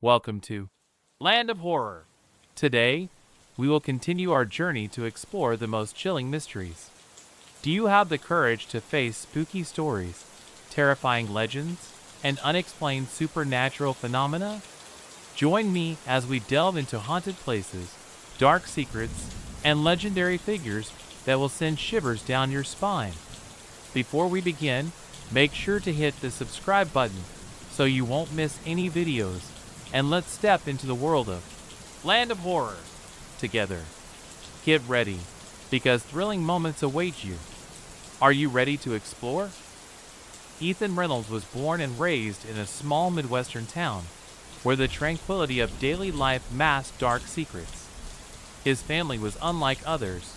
Welcome to Land of Horror. Today, we will continue our journey to explore the most chilling mysteries. Do you have the courage to face spooky stories, terrifying legends, and unexplained supernatural phenomena? Join me as we delve into haunted places, dark secrets, and legendary figures that will send shivers down your spine. Before we begin, make sure to hit the subscribe button so you won't miss any videos, and let's step into the world of Land of Horror together. Get ready, because thrilling moments await you. Are you ready to explore? Ethan Reynolds was born and raised in a small Midwestern town, where the tranquility of daily life masked dark secrets. His family was unlike others.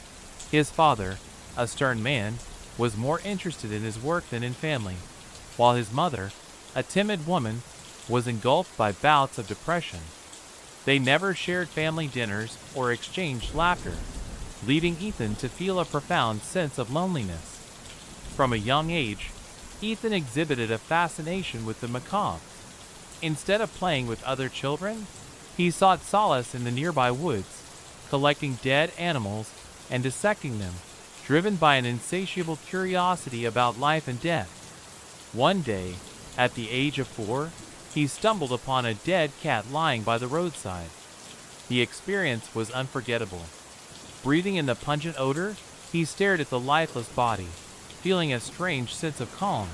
His father, a stern man, was more interested in his work than in family, while his mother, a timid woman, was engulfed by bouts of depression. They never shared family dinners or exchanged laughter, leading Ethan to feel a profound sense of loneliness. From a young age, Ethan exhibited a fascination with the macabre. Instead of playing with other children, he sought solace in the nearby woods, collecting dead animals and dissecting them, driven by an insatiable curiosity about life and death. One day, at the age of 4, he stumbled upon a dead cat lying by the roadside. The experience was unforgettable. Breathing in the pungent odor, he stared at the lifeless body, feeling a strange sense of calm.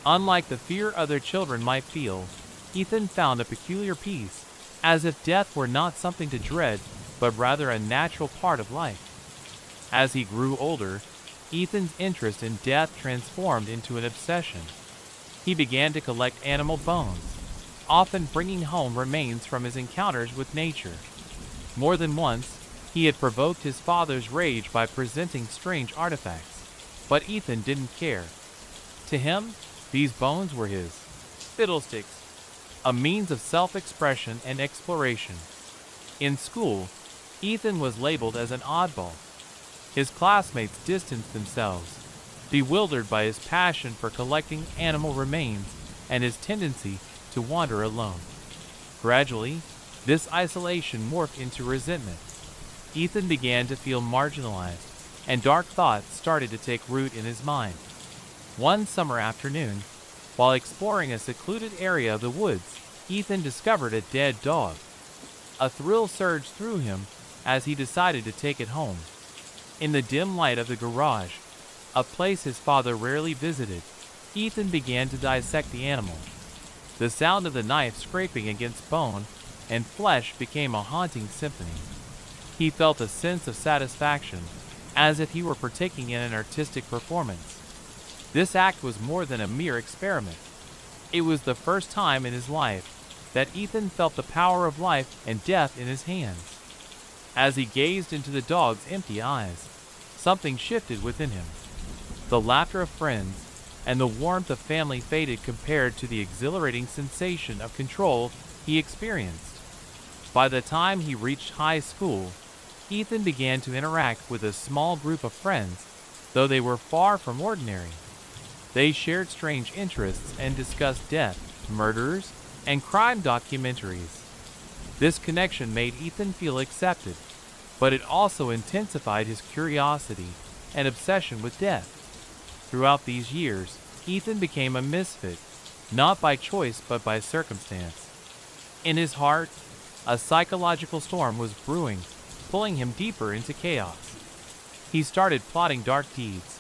Unlike the fear other children might feel, Ethan found a peculiar peace, as if death were not something to dread, but rather a natural part of life. As he grew older, Ethan's interest in death transformed into an obsession. He began to collect animal bones, often bringing home remains from his encounters with nature. More than once, he had provoked his father's rage by presenting strange artifacts, but Ethan didn't care. To him, these bones were his fiddlesticks, a means of self-expression and exploration. In school, Ethan was labeled as an oddball. His classmates distanced themselves, bewildered by his passion for collecting animal remains and his tendency to wander alone. Gradually, this isolation morphed into resentment. Ethan began to feel marginalized, and dark thoughts started to take root in his mind. One summer afternoon, while exploring a secluded area of the woods, Ethan discovered a dead dog. A thrill surged through him as he decided to take it home. In the dim light of the garage, a place his father rarely visited, Ethan began to dissect the animal. The sound of the knife scraping against bone and flesh became a haunting symphony. He felt a sense of satisfaction, as if he were partaking in an artistic performance. This act was more than a mere experiment. It was the first time in his life that Ethan felt the power of life and death in his hands. As he gazed into the dog's empty eyes, something shifted within him. The laughter of friends and the warmth of family faded compared to the exhilarating sensation of control he experienced. By the time he reached high school, Ethan began to interact with a small group of friends, though they were far from ordinary. They shared strange interests and discussed death, murders, and crime documentaries. This connection made Ethan feel accepted, but it also intensified his curiosity and obsession with death. Throughout these years, Ethan became a misfit, not by choice but by circumstance. In his heart, a psychological storm was brewing, pulling him deeper into chaos. He started plotting dark deeds,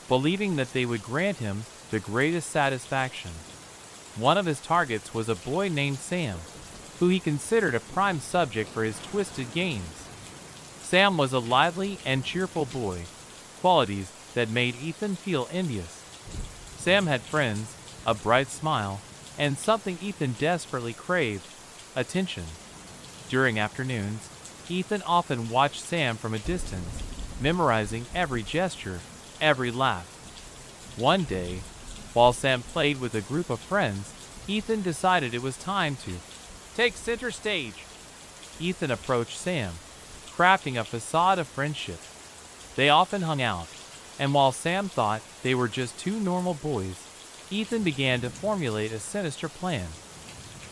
believing that they would grant him the greatest satisfaction. One of his targets was a boy named Sam, who he considered a prime subject for his twisted games. Sam was a lively and cheerful boy, qualities that made Ethan feel envious. Sam had friends, a bright smile, and something Ethan desperately craved: attention. During afternoons, Ethan often watched Sam from a distance, memorizing every gesture, every laugh. One day, while Sam played with a group of friends, Ethan decided it was time to take center stage. Ethan approached Sam, crafting a facade of friendship. They often hung out, and while Sam thought they were just two normal boys, Ethan began to formulate a sinister plan.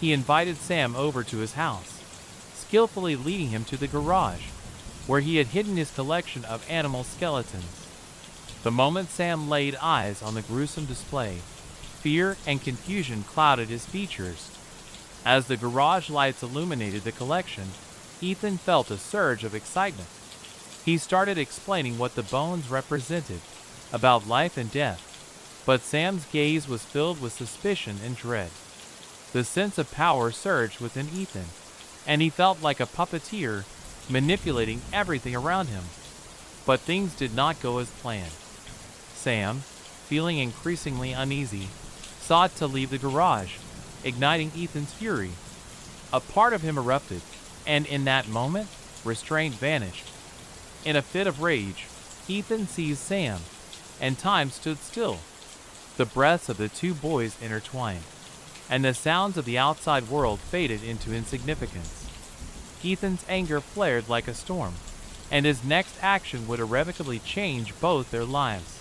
He invited Sam over to his house, skillfully leading him to the garage, where he had hidden his collection of animal skeletons. The moment Sam laid eyes on the gruesome display, fear and confusion clouded his features. As the garage lights illuminated the collection, Ethan felt a surge of excitement. He started explaining what the bones represented, about life and death, but Sam's gaze was filled with suspicion and dread. The sense of power surged within Ethan, and he felt like a puppeteer manipulating everything around him. But things did not go as planned. Sam, feeling increasingly uneasy, sought to leave the garage, igniting Ethan's fury. A part of him erupted, and in that moment, restraint vanished. In a fit of rage, Ethan seized Sam, and time stood still. The breaths of the two boys intertwined, and the sounds of the outside world faded into insignificance. Ethan's anger flared like a storm, and his next action would irrevocably change both their lives.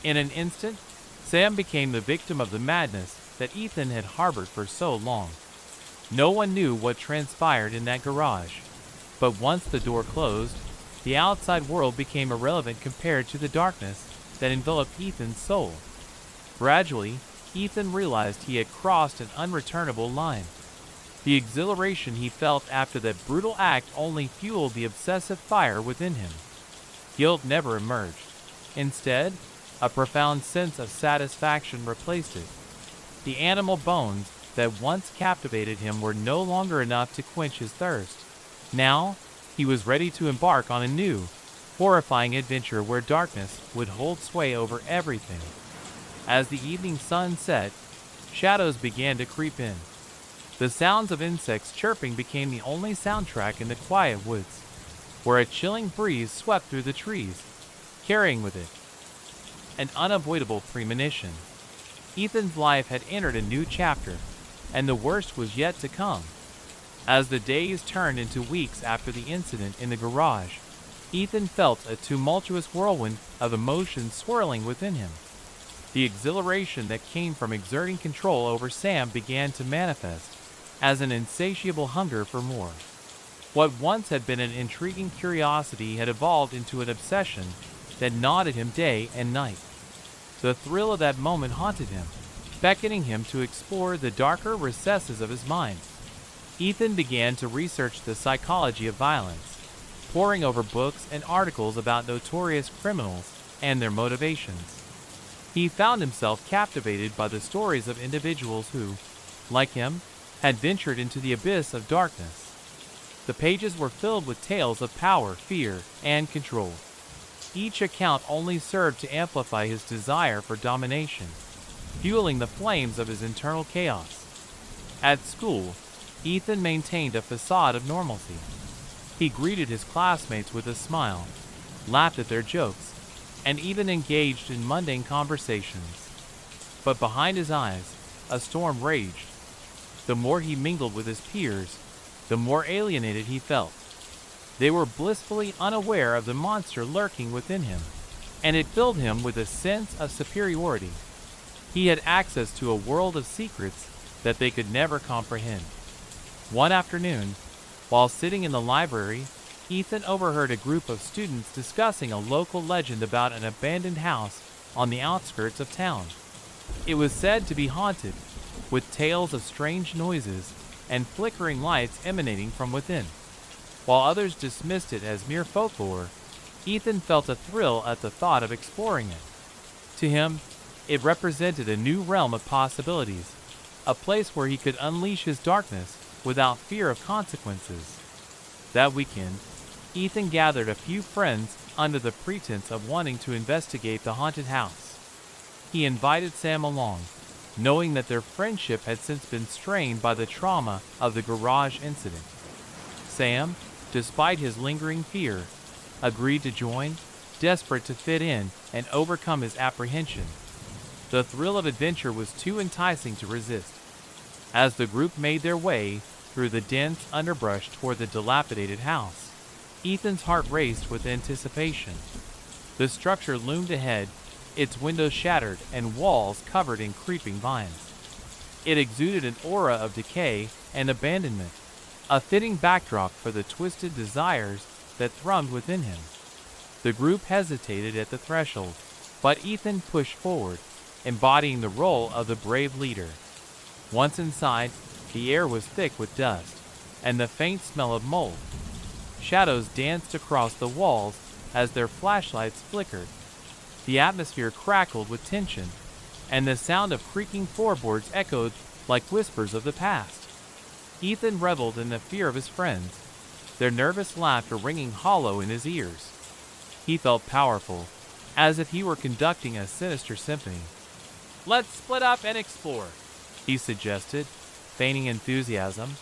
In an instant, Sam became the victim of the madness that Ethan had harbored for so long. No one knew what transpired in that garage, but once the door closed, the outside world became irrelevant compared to the darkness that enveloped Ethan's soul. Gradually, Ethan realized he had crossed an unreturnable line. The exhilaration he felt after that brutal act only fueled the obsessive fire within him. Guilt never emerged. Instead, a profound sense of satisfaction replaced it. The animal bones that once captivated him were no longer enough to quench his thirst. Now, he was ready to embark on a new, horrifying adventure where darkness would hold sway over everything. As the evening sun set, shadows began to creep in. The sounds of insects chirping became the only soundtrack in the quiet woods, where a chilling breeze swept through the trees, carrying with it an unavoidable premonition. Ethan's life had entered a new chapter, and the worst was yet to come. As the days turned into weeks after the incident in the garage, Ethan felt a tumultuous whirlwind of emotions swirling within him. The exhilaration that came from exerting control over Sam began to manifest as an insatiable hunger for more. What once had been an intriguing curiosity had evolved into an obsession that gnawed at him day and night. The thrill of that moment haunted him, beckoning him to explore the darker recesses of his mind. Ethan began to research the psychology of violence, poring over books and articles about notorious criminals and their motivations. He found himself captivated by the stories of individuals who, like him, had ventured into the abyss of darkness. The pages were filled with tales of power, fear, and control. Each account only served to amplify his desire for domination, fueling the flames of his internal chaos. At school, Ethan maintained a facade of normalcy. He greeted his classmates with a smile, laughed at their jokes, and even engaged in mundane conversations. But behind his eyes, a storm raged. The more he mingled with his peers, the more alienated he felt. They were blissfully unaware of the monster lurking within him, and it filled him with a sense of superiority. He had access to a world of secrets that they could never comprehend. One afternoon, while sitting in the library, Ethan overheard a group of students discussing a local legend about an abandoned house on the outskirts of town. It was said to be haunted, with tales of strange noises and flickering lights emanating from within. While others dismissed it as mere folklore, Ethan felt a thrill at the thought of exploring it. To him, it represented a new realm of possibilities, a place where he could unleash his darkness without fear of consequences. That weekend, Ethan gathered a few friends under the pretense of wanting to investigate the haunted house. He invited Sam along, knowing that their friendship had since been strained by the trauma of the garage incident. Sam, despite his lingering fear, agreed to join, desperate to fit in and overcome his apprehension. The thrill of adventure was too enticing to resist. As the group made their way through the dense underbrush toward the dilapidated house, Ethan's heart raced with anticipation. The structure loomed ahead, its windows shattered and walls covered in creeping vines. It exuded an aura of decay and abandonment, a fitting backdrop for the twisted desires that thrummed within him. The group hesitated at the threshold, but Ethan pushed forward, embodying the role of the brave leader. Once inside, the air was thick with dust, and the faint smell of mold. Shadows danced across the walls as their flashlights flickered. The atmosphere crackled with tension, and the sound of creaking floorboards echoed like whispers of the past. Ethan reveled in the fear of his friends, their nervous laughter ringing hollow in his ears. He felt powerful, as if he were conducting a sinister symphony. "Let's split up and explore," he suggested, feigning enthusiasm.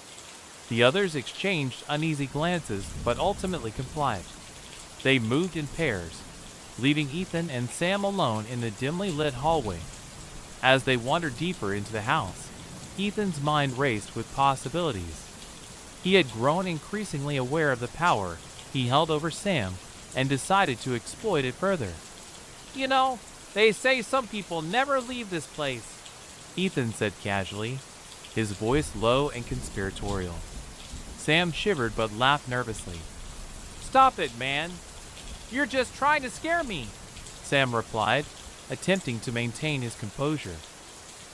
The others exchanged uneasy glances but ultimately complied. They moved in pairs, leaving Ethan and Sam alone in the dimly lit hallway. As they wandered deeper into the house, Ethan's mind raced with possibilities. He had grown increasingly aware of the power he held over Sam and decided to exploit it further. "You know, they say some people never leave this place," Ethan said casually, his voice low and conspiratorial. Sam shivered but laughed nervously. "Stop it, man. You're just trying to scare me," Sam replied, attempting to maintain his composure.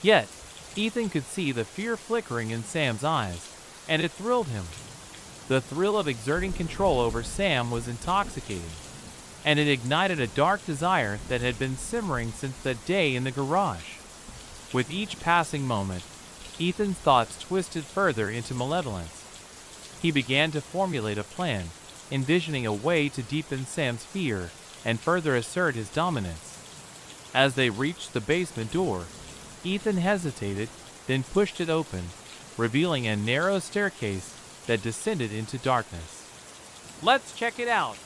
Yet, Ethan could see the fear flickering in Sam's eyes, and it thrilled him. The thrill of exerting control over Sam was intoxicating, and it ignited a dark desire that had been simmering since that day in the garage. With each passing moment, Ethan's thoughts twisted further into malevolence. He began to formulate a plan, envisioning a way to deepen Sam's fear and further assert his dominance. As they reached the basement door, Ethan hesitated, then pushed it open, revealing a narrow staircase that descended into darkness. "Let's check it out,"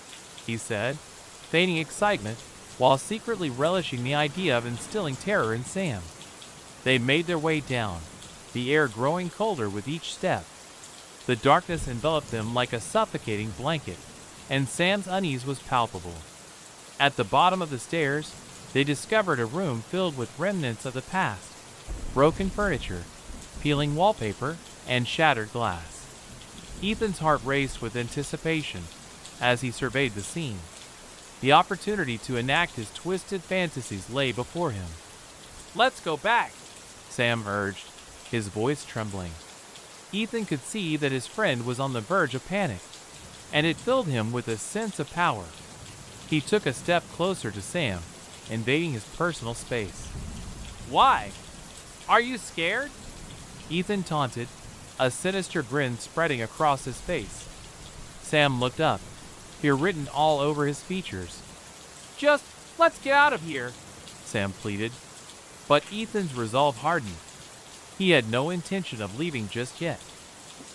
he said, feigning excitement while secretly relishing the idea of instilling terror in Sam. They made their way down, the air growing colder with each step. The darkness enveloped them like a suffocating blanket, and Sam's unease was palpable. At the bottom of the stairs, they discovered a room filled with remnants of the past, broken furniture, peeling wallpaper, and shattered glass. Ethan's heart raced with anticipation as he surveyed the scene. The opportunity to enact his twisted fantasies lay before him. "Let's go back," Sam urged, his voice trembling. Ethan could see that his friend was on the verge of panic, and it filled him with a sense of power. He took a step closer to Sam, invading his personal space. "Why? Are you scared?" Ethan taunted, a sinister grin spreading across his face. Sam looked up, fear written all over his features. "Just let's get out of here," Sam pleaded. But Ethan's resolve hardened. He had no intention of leaving just yet.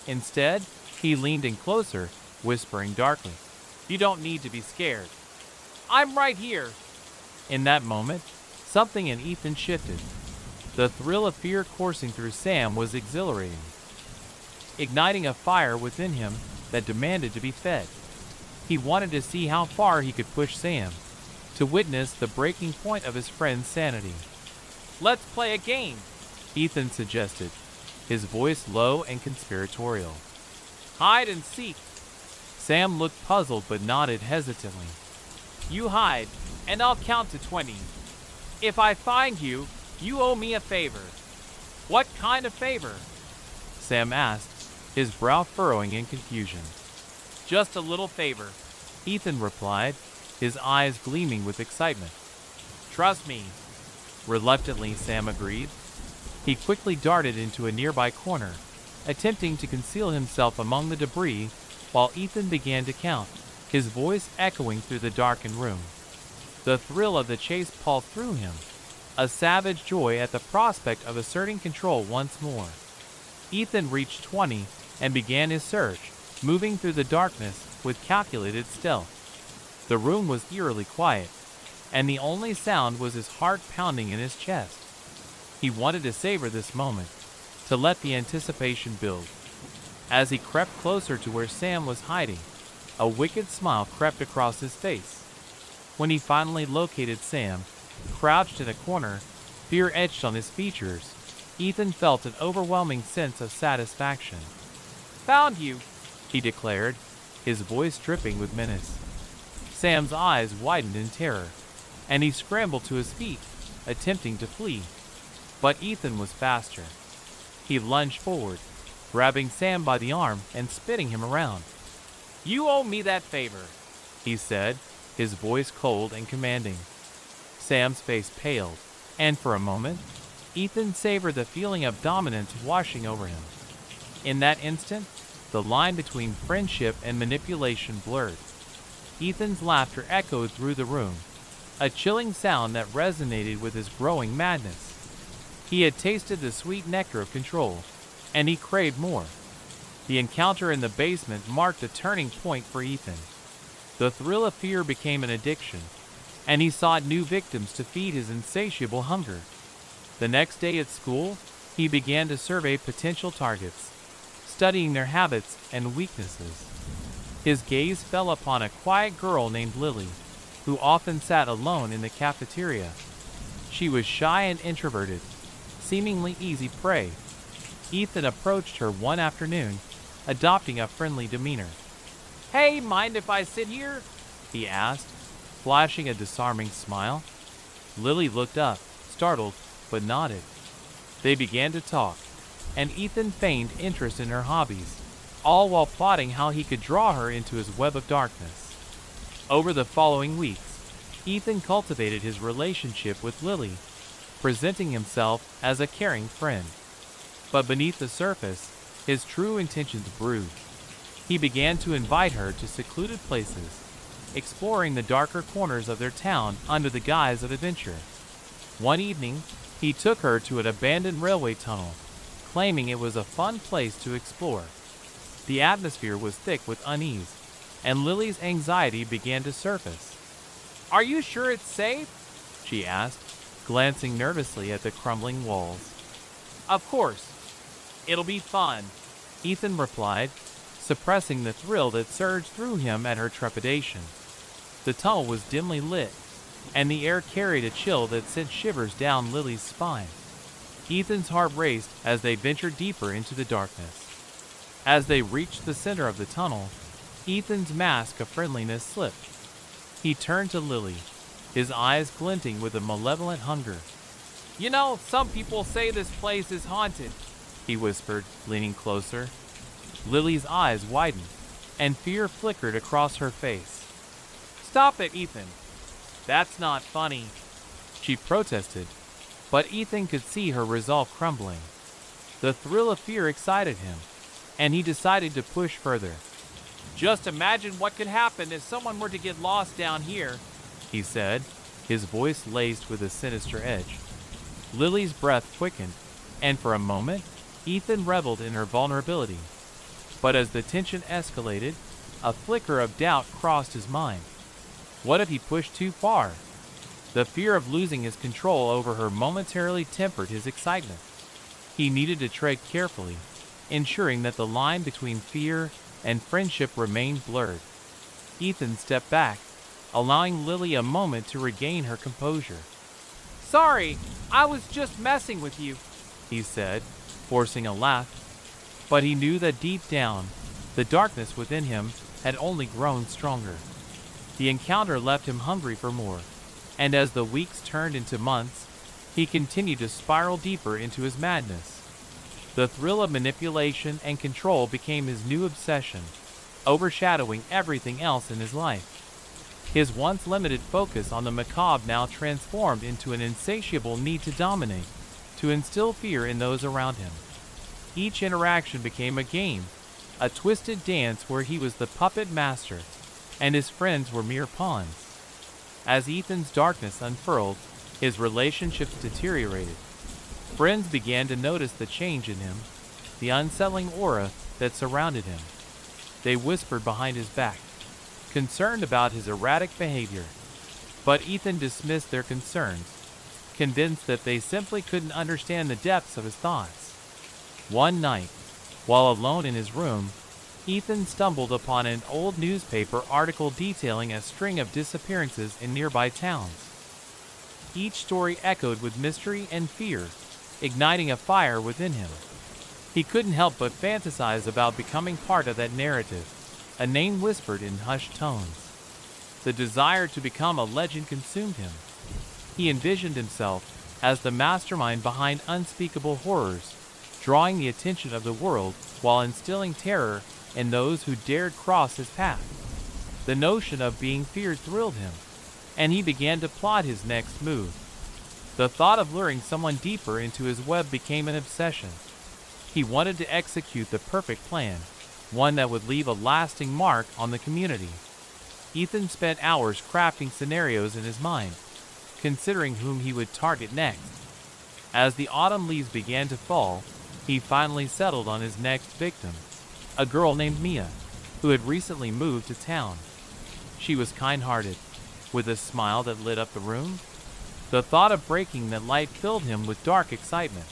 Instead, he leaned in closer, whispering darkly, "You don't need to be scared. I'm right here." In that moment, something in Ethan shifted. The thrill of fear coursing through Sam was exhilarating, igniting a fire within him that demanded to be fed. He wanted to see how far he could push Sam, to witness the breaking point of his friend's sanity. "Let's play a game," Ethan suggested, his voice low and conspiratorial. "Hide and seek." Sam looked puzzled but nodded hesitantly. "You hide, and I'll count to 20. If I find you, you owe me a favor." "What kind of favor?" Sam asked, his brow furrowing in confusion. "Just a little favor," Ethan replied, his eyes gleaming with excitement. "Trust me." Reluctantly, Sam agreed. He quickly darted into a nearby corner, attempting to conceal himself among the debris while Ethan began to count, his voice echoing through the darkened room. The thrill of the chase pulsed through him, a savage joy at the prospect of asserting control once more. Ethan reached 20 and began his search, moving through the darkness with calculated stealth. The room was eerily quiet, and the only sound was his heart pounding in his chest. He wanted to savor this moment, to let the anticipation build. As he crept closer to where Sam was hiding, a wicked smile crept across his face. When he finally located Sam, crouched in a corner, fear etched on his features, Ethan felt an overwhelming sense of satisfaction. "Found you," he declared, his voice dripping with menace. Sam's eyes widened in terror, and he scrambled to his feet, attempting to flee. But Ethan was faster. He lunged forward, grabbing Sam by the arm and spinning him around. "You owe me that favor," he said, his voice cold and commanding. Sam's face paled, and for a moment, Ethan savored the feeling of dominance washing over him. In that instant, the line between friendship and manipulation blurred. Ethan's laughter echoed through the room, a chilling sound that resonated with his growing madness. He had tasted the sweet nectar of control, and he craved more. The encounter in the basement marked a turning point for Ethan. The thrill of fear became an addiction, and he sought new victims to feed his insatiable hunger. The next day at school, he began to survey potential targets, studying their habits and weaknesses. His gaze fell upon a quiet girl named Lily, who often sat alone in the cafeteria. She was shy and introverted, seemingly easy prey. Ethan approached her one afternoon, adopting a friendly demeanor. "Hey, mind if I sit here?" he asked, flashing a disarming smile. Lily looked up, startled, but nodded. They began to talk, and Ethan feigned interest in her hobbies, all while plotting how he could draw her into his web of darkness. Over the following weeks, Ethan cultivated his relationship with Lily, presenting himself as a caring friend. But beneath the surface, his true intentions brewed. He began to invite her to secluded places, exploring the darker corners of their town under the guise of adventure. One evening, he took her to an abandoned railway tunnel, claiming it was a fun place to explore. The atmosphere was thick with unease, and Lily's anxiety began to surface. "Are you sure it's safe?" she asked, glancing nervously at the crumbling walls. "Of course. It'll be fun," Ethan replied, suppressing the thrill that surged through him at her trepidation. The tunnel was dimly lit, and the air carried a chill that sent shivers down Lily's spine. Ethan's heart raced as they ventured deeper into the darkness. As they reached the center of the tunnel, Ethan's mask of friendliness slipped. He turned to Lily, his eyes glinting with a malevolent hunger. "You know, some people say this place is haunted," he whispered, leaning closer. Lily's eyes widened, and fear flickered across her face. "Stop it, Ethan. That's not funny," she protested, but Ethan could see her resolve crumbling. The thrill of fear excited him, and he decided to push further. "Just imagine what could happen if someone were to get lost down here," he said, his voice laced with a sinister edge. Lily's breath quickened, and for a moment, Ethan reveled in her vulnerability. But as the tension escalated, a flicker of doubt crossed his mind. What if he pushed too far? The fear of losing his control over her momentarily tempered his excitement. He needed to tread carefully, ensuring that the line between fear and friendship remained blurred. Ethan stepped back, allowing Lily a moment to regain her composure. "Sorry, I was just messing with you," he said, forcing a laugh. But he knew that deep down, the darkness within him had only grown stronger. The encounter left him hungry for more, and as the weeks turned into months, he continued to spiral deeper into his madness. The thrill of manipulation and control became his new obsession, overshadowing everything else in his life. His once limited focus on the macabre now transformed into an insatiable need to dominate, to instill fear in those around him. Each interaction became a game, a twisted dance where he was the puppet master, and his friends were mere pawns. As Ethan's darkness unfurled, his relationships deteriorated. Friends began to notice the change in him, the unsettling aura that surrounded him. They whispered behind his back, concerned about his erratic behavior. But Ethan dismissed their concerns, convinced that they simply couldn't understand the depths of his thoughts. One night, while alone in his room, Ethan stumbled upon an old newspaper article detailing a string of disappearances in nearby towns. Each story echoed with mystery and fear, igniting a fire within him. He couldn't help but fantasize about becoming part of that narrative, a name whispered in hushed tones. The desire to become a legend consumed him. He envisioned himself as the mastermind behind unspeakable horrors, drawing the attention of the world while instilling terror in those who dared cross his path. The notion of being feared thrilled him, and he began to plot his next move. The thought of luring someone deeper into his web became an obsession. He wanted to execute the perfect plan, one that would leave a lasting mark on the community. Ethan spent hours crafting scenarios in his mind, considering whom he would target next. As the autumn leaves began to fall, he finally settled on his next victim, a girl named Mia, who had recently moved to town. She was kind-hearted, with a smile that lit up the room. The thought of breaking that light filled him with dark excitement.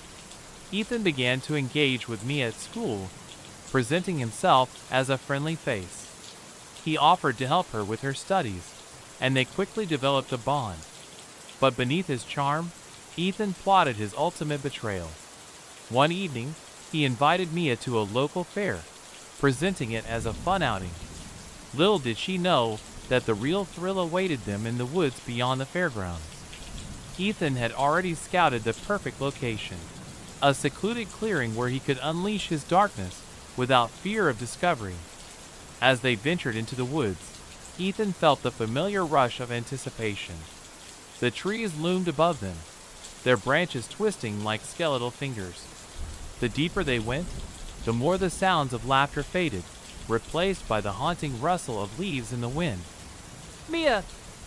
Ethan began to engage with Mia at school, presenting himself as a friendly face. He offered to help her with her studies, and they quickly developed a bond. But beneath his charm, Ethan plotted his ultimate betrayal. One evening, he invited Mia to a local fair, presenting it as a fun outing. Little did she know that the real thrill awaited them in the woods beyond the fairgrounds. Ethan had already scouted the perfect location, a secluded clearing where he could unleash his darkness without fear of discovery. As they ventured into the woods, Ethan felt the familiar rush of anticipation. The trees loomed above them, their branches twisting like skeletal fingers. The deeper they went, the more the sounds of laughter faded, replaced by the haunting rustle of leaves in the wind. "Mia,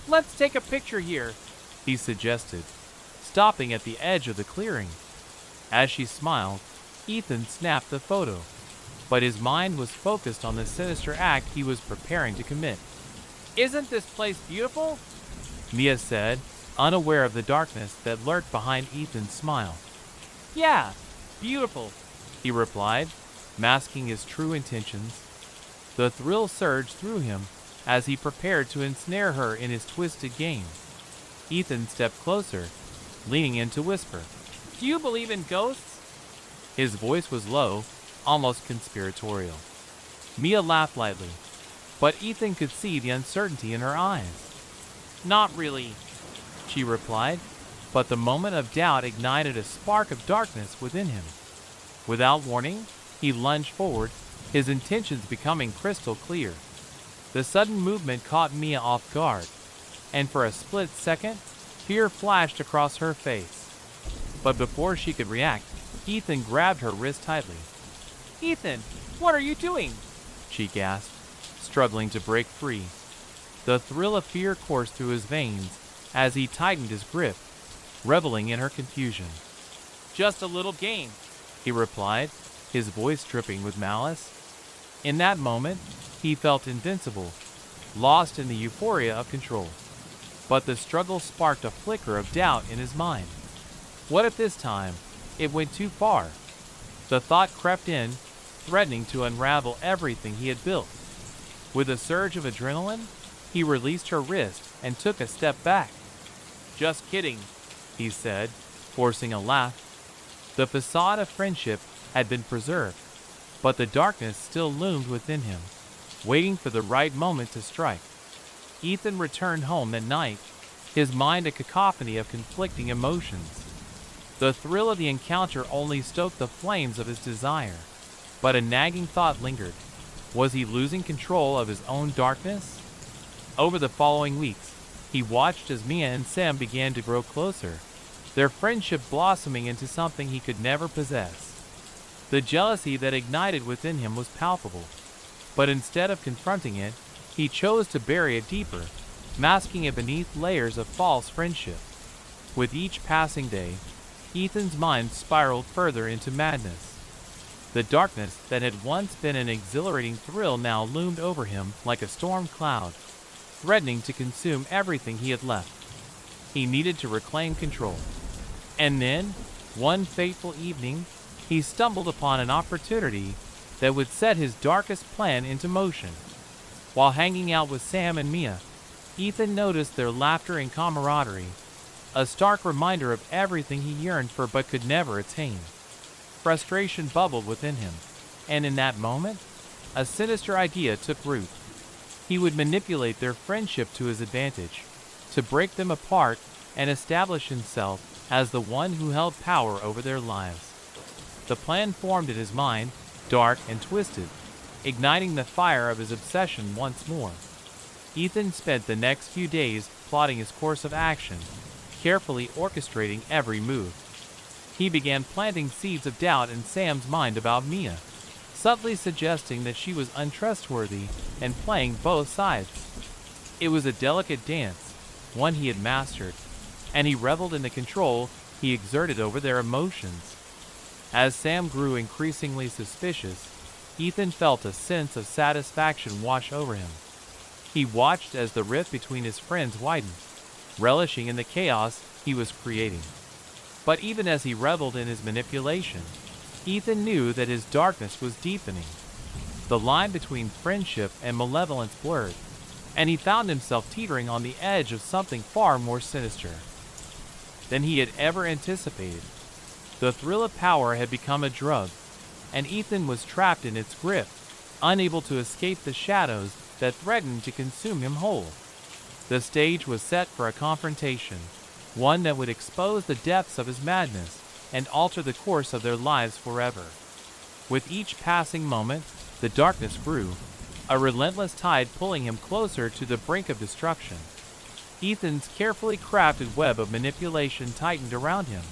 let's take a picture here," he suggested, stopping at the edge of the clearing. As she smiled, Ethan snapped the photo, but his mind was focused on the sinister act he was preparing to commit. "Isn't this place beautiful?" Mia said, unaware of the darkness that lurked behind Ethan's smile. "Yeah, beautiful," he replied, masking his true intentions. The thrill surged through him as he prepared to ensnare her in his twisted game. Ethan stepped closer, leaning in to whisper, "Do you believe in ghosts?" His voice was low, almost conspiratorial. Mia laughed lightly, but Ethan could see the uncertainty in her eyes. "Not really," she replied, but the moment of doubt ignited a spark of darkness within him. Without warning, he lunged forward, his intentions becoming crystal clear. The sudden movement caught Mia off guard, and for a split second, fear flashed across her face. But before she could react, Ethan grabbed her wrist tightly. "Ethan, what are you doing?" she gasped, struggling to break free. The thrill of fear coursed through his veins as he tightened his grip, reveling in her confusion. "Just a little game," he replied, his voice dripping with malice. In that moment, he felt invincible, lost in the euphoria of control. But the struggle sparked a flicker of doubt in his mind. What if this time it went too far? The thought crept in, threatening to unravel everything he had built. With a surge of adrenaline, he released her wrist and took a step back. "Just kidding," he said, forcing a laugh. The facade of friendship had been preserved, but the darkness still loomed within him, waiting for the right moment to strike. Ethan returned home that night, his mind a cacophony of conflicting emotions. The thrill of the encounter only stoked the flames of his desire, but a nagging thought lingered. Was he losing control of his own darkness? Over the following weeks, he watched as Mia and Sam began to grow closer, their friendship blossoming into something he could never possess. The jealousy that ignited within him was palpable, but instead of confronting it, he chose to bury it deeper, masking it beneath layers of false friendship. With each passing day, Ethan's mind spiraled further into madness. The darkness that had once been an exhilarating thrill now loomed over him like a storm cloud, threatening to consume everything he had left. He needed to reclaim control. And then, one fateful evening, he stumbled upon an opportunity that would set his darkest plan into motion. While hanging out with Sam and Mia, Ethan noticed their laughter and camaraderie, a stark reminder of everything he yearned for but could never attain. Frustration bubbled within him, and in that moment, a sinister idea took root. He would manipulate their friendship to his advantage, to break them apart and establish himself as the one who held power over their lives. The plan formed in his mind, dark and twisted, igniting the fire of his obsession once more. Ethan spent the next few days plotting his course of action, carefully orchestrating every move. He began planting seeds of doubt in Sam's mind about Mia, subtly suggesting that she was untrustworthy and playing both sides. It was a delicate dance, one he had mastered, and he reveled in the control he exerted over their emotions. As Sam grew increasingly suspicious, Ethan felt a sense of satisfaction wash over him. He watched as the rift between his friends widened, relishing in the chaos he was creating. But even as he reveled in his manipulation, Ethan knew that his darkness was deepening. The line between friendship and malevolence blurred, and he found himself teetering on the edge of something far more sinister than he had ever anticipated. The thrill of power had become a drug, and Ethan was trapped in its grip, unable to escape the shadows that threatened to consume him whole. The stage was set for a confrontation, one that would expose the depths of his madness and alter the course of their lives forever. With each passing moment, the darkness grew, a relentless tide pulling him closer to the brink of destruction. Ethan's carefully crafted web of manipulation tightened around him,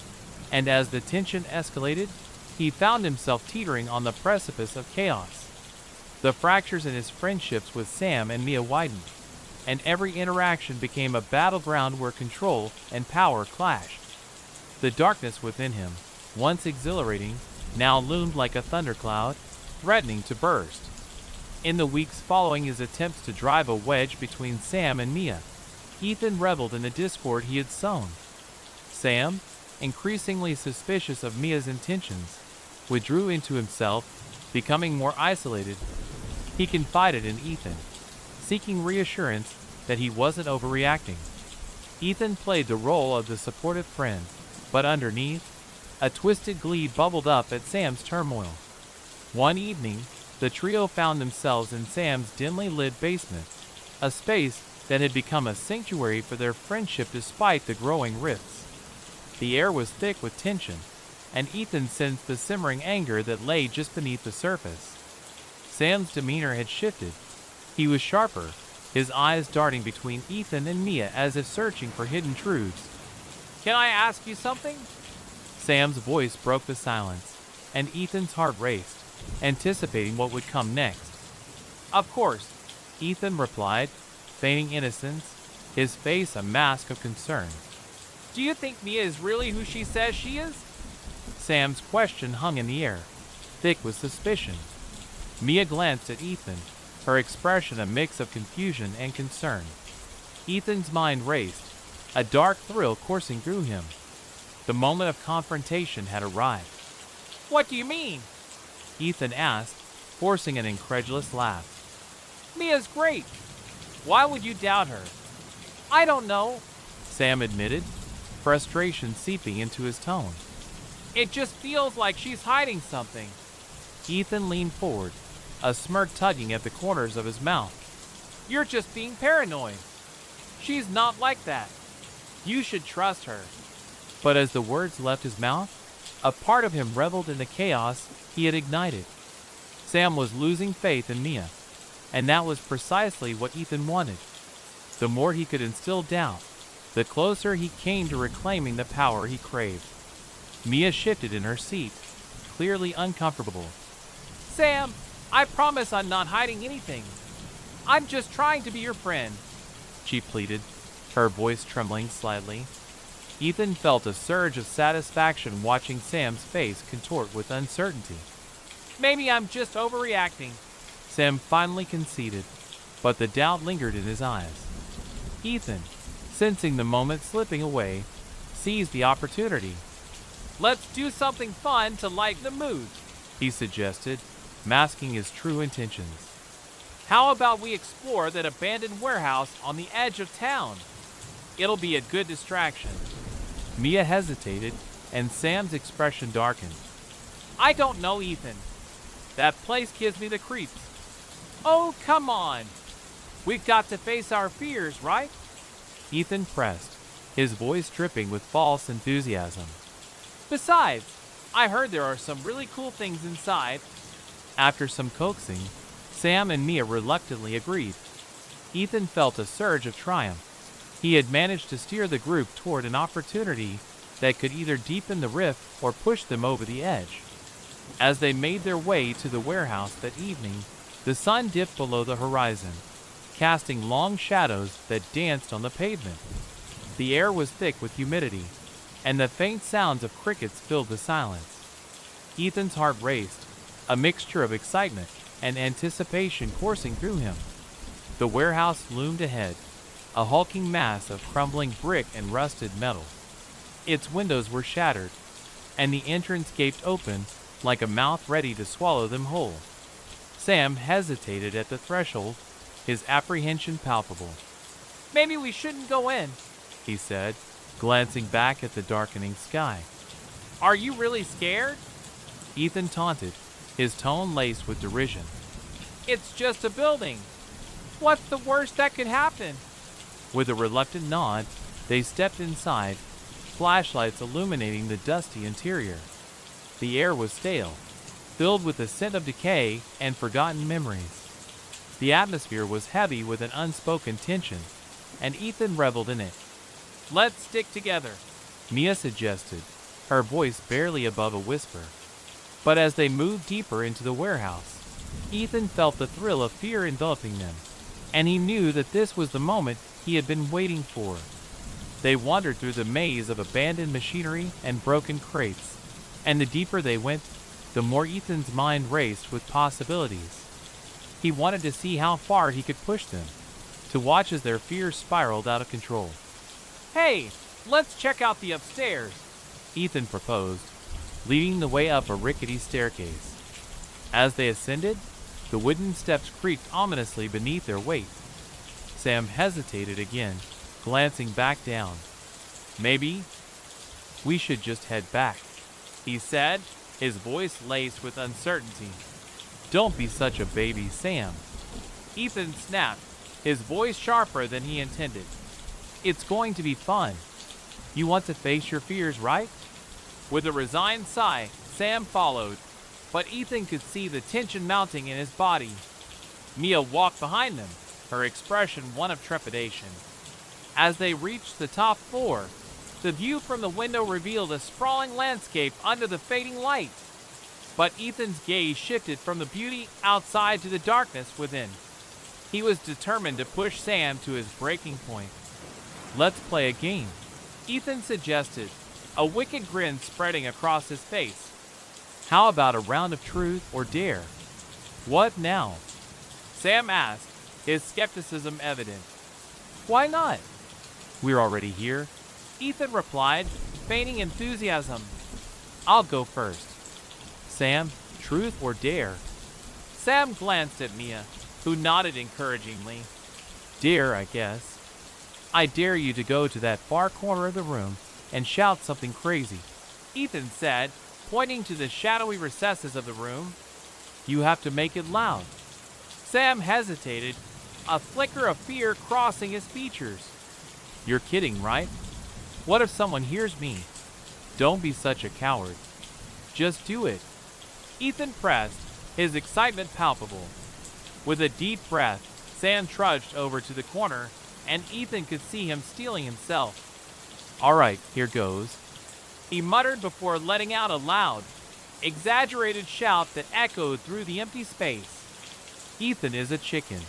and as the tension escalated, he found himself teetering on the precipice of chaos. The fractures in his friendships with Sam and Mia widened, and every interaction became a battleground where control and power clashed. The darkness within him, once exhilarating, now loomed like a thundercloud, threatening to burst. In the weeks following his attempts to drive a wedge between Sam and Mia, Ethan reveled in the discord he had sown. Sam, increasingly suspicious of Mia's intentions, withdrew into himself, becoming more isolated. He confided in Ethan, seeking reassurance that he wasn't overreacting. Ethan played the role of the supportive friend, but underneath, a twisted glee bubbled up at Sam's turmoil. One evening, the trio found themselves in Sam's dimly lit basement, a space that had become a sanctuary for their friendship despite the growing rifts. The air was thick with tension, and Ethan sensed the simmering anger that lay just beneath the surface. Sam's demeanor had shifted. He was sharper, his eyes darting between Ethan and Mia as if searching for hidden truths. "Can I ask you something?" Sam's voice broke the silence, and Ethan's heart raced, anticipating what would come next. "Of course," Ethan replied, feigning innocence, his face a mask of concern. "Do you think Mia is really who she says she is?" Sam's question hung in the air, thick with suspicion. Mia glanced at Ethan, her expression a mix of confusion and concern. Ethan's mind raced, a dark thrill coursing through him. The moment of confrontation had arrived. "What do you mean?" Ethan asked, forcing an incredulous laugh. "Mia's great. Why would you doubt her?" "I don't know," Sam admitted, frustration seeping into his tone. "It just feels like she's hiding something." Ethan leaned forward, a smirk tugging at the corners of his mouth. "You're just being paranoid. She's not like that. You should trust her." But as the words left his mouth, a part of him reveled in the chaos he had ignited. Sam was losing faith in Mia, and that was precisely what Ethan wanted. The more he could instill doubt, the closer he came to reclaiming the power he craved. Mia shifted in her seat, clearly uncomfortable. "Sam, I promise I'm not hiding anything. I'm just trying to be your friend," she pleaded, her voice trembling slightly. Ethan felt a surge of satisfaction watching Sam's face contort with uncertainty. "Maybe I'm just overreacting," Sam finally conceded, but the doubt lingered in his eyes. Ethan, sensing the moment slipping away, seized the opportunity. "Let's do something fun to lighten the mood," he suggested, masking his true intentions. "How about we explore that abandoned warehouse on the edge of town? It'll be a good distraction." Mia hesitated, and Sam's expression darkened. I don't know, Ethan. That place gives me the creeps. Oh, come on. We've got to face our fears, right? Ethan pressed, his voice dripping with false enthusiasm. Besides, I heard there are some really cool things inside. After some coaxing, Sam and Mia reluctantly agreed. Ethan felt a surge of triumph. He had managed to steer the group toward an opportunity that could either deepen the rift or push them over the edge. As they made their way to the warehouse that evening, the sun dipped below the horizon, casting long shadows that danced on the pavement. The air was thick with humidity, and the faint sounds of crickets filled the silence. Ethan's heart raced, a mixture of excitement and anticipation coursing through him. The warehouse loomed ahead, a hulking mass of crumbling brick and rusted metal. Its windows were shattered, and the entrance gaped open like a mouth ready to swallow them whole. Sam hesitated at the threshold, his apprehension palpable. Maybe we shouldn't go in, he said, glancing back at the darkening sky. Are you really scared? Ethan taunted, his tone laced with derision. It's just a building. What's the worst that could happen? With a reluctant nod, they stepped inside, flashlights illuminating the dusty interior. The air was stale, filled with the scent of decay and forgotten memories. The atmosphere was heavy with an unspoken tension, and Ethan reveled in it. Let's stick together, Mia suggested, her voice barely above a whisper. But as they moved deeper into the warehouse, Ethan felt the thrill of fear enveloping them, and he knew that this was the moment he had been waiting for. They wandered through the maze of abandoned machinery and broken crates, and the deeper they went, the more Ethan's mind raced with possibilities. He wanted to see how far he could push them, to watch as their fears spiraled out of control. Hey, let's check out the upstairs, Ethan proposed, leading the way up a rickety staircase. As they ascended, the wooden steps creaked ominously beneath their weight. Sam hesitated again, glancing back down. Maybe we should just head back, he said, his voice laced with uncertainty. Don't be such a baby, Sam. Ethan snapped, his voice sharper than he intended. It's going to be fun. You want to face your fears, right? With a resigned sigh, Sam followed, but Ethan could see the tension mounting in his body. Mia walked behind them, her expression one of trepidation. As they reached the top floor, the view from the window revealed a sprawling landscape under the fading light. But Ethan's gaze shifted from the beauty outside to the darkness within. He was determined to push Sam to his breaking point. Let's play a game, Ethan suggested, a wicked grin spreading across his face. How about a round of truth or dare? What now? Sam asked, his skepticism evident. Why not? We're already here, Ethan replied, feigning enthusiasm. I'll go first. Sam, truth or dare? Sam glanced at Mia, who nodded encouragingly. Dare, I guess. I dare you to go to that far corner of the room and shout something crazy, Ethan said, pointing to the shadowy recesses of the room. You have to make it loud. Sam hesitated, a flicker of fear crossing his features. You're kidding, right? What if someone hears me? Don't be such a coward. Just do it. Ethan pressed, his excitement palpable. With a deep breath, Sam trudged over to the corner, and Ethan could see him steeling himself. All right, here goes, he muttered before letting out a loud, exaggerated shout that echoed through the empty space. Ethan is a chicken,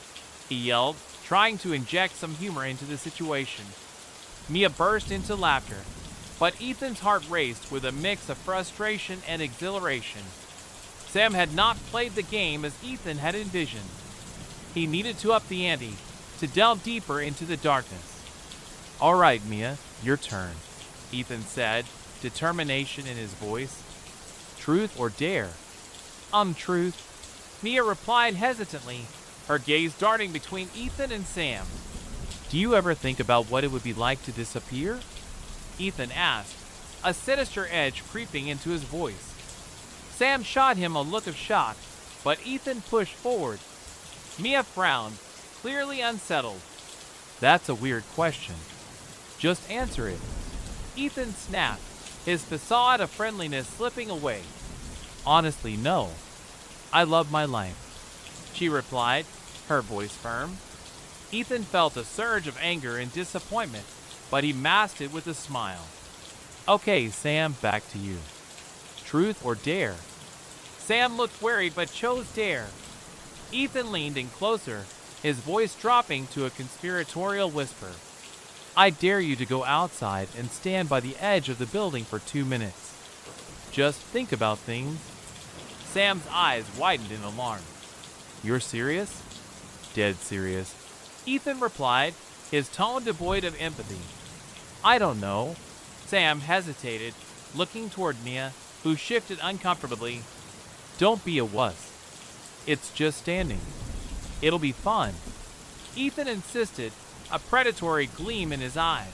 he yelled, trying to inject some humor into the situation. Mia burst into laughter, but Ethan's heart raced with a mix of frustration and exhilaration. Sam had not played the game as Ethan had envisioned. He needed to up the ante, to delve deeper into the darkness. All right, Mia, your turn, Ethan said, determination in his voice. Truth or dare? Truth, Mia replied hesitantly, her gaze darting between Ethan and Sam. Do you ever think about what it would be like to disappear? Ethan asked, a sinister edge creeping into his voice. Sam shot him a look of shock, but Ethan pushed forward. Mia frowned, clearly unsettled. That's a weird question. Just answer it. Ethan snapped, his facade of friendliness slipping away. Honestly, no. I love my life, she replied, her voice firm. Ethan felt a surge of anger and disappointment, but he masked it with a smile. Okay, Sam, back to you. Truth or dare? Sam looked worried but chose dare. Ethan leaned in closer, his voice dropping to a conspiratorial whisper. I dare you to go outside and stand by the edge of the building for 2 minutes. Just think about things. Sam's eyes widened in alarm. You're serious? Dead serious, Ethan replied, his tone devoid of empathy. I don't know. Sam hesitated, looking toward Mia, who shifted uncomfortably. Don't be a wuss. It's just standing. It'll be fun. Ethan insisted, a predatory gleam in his eyes.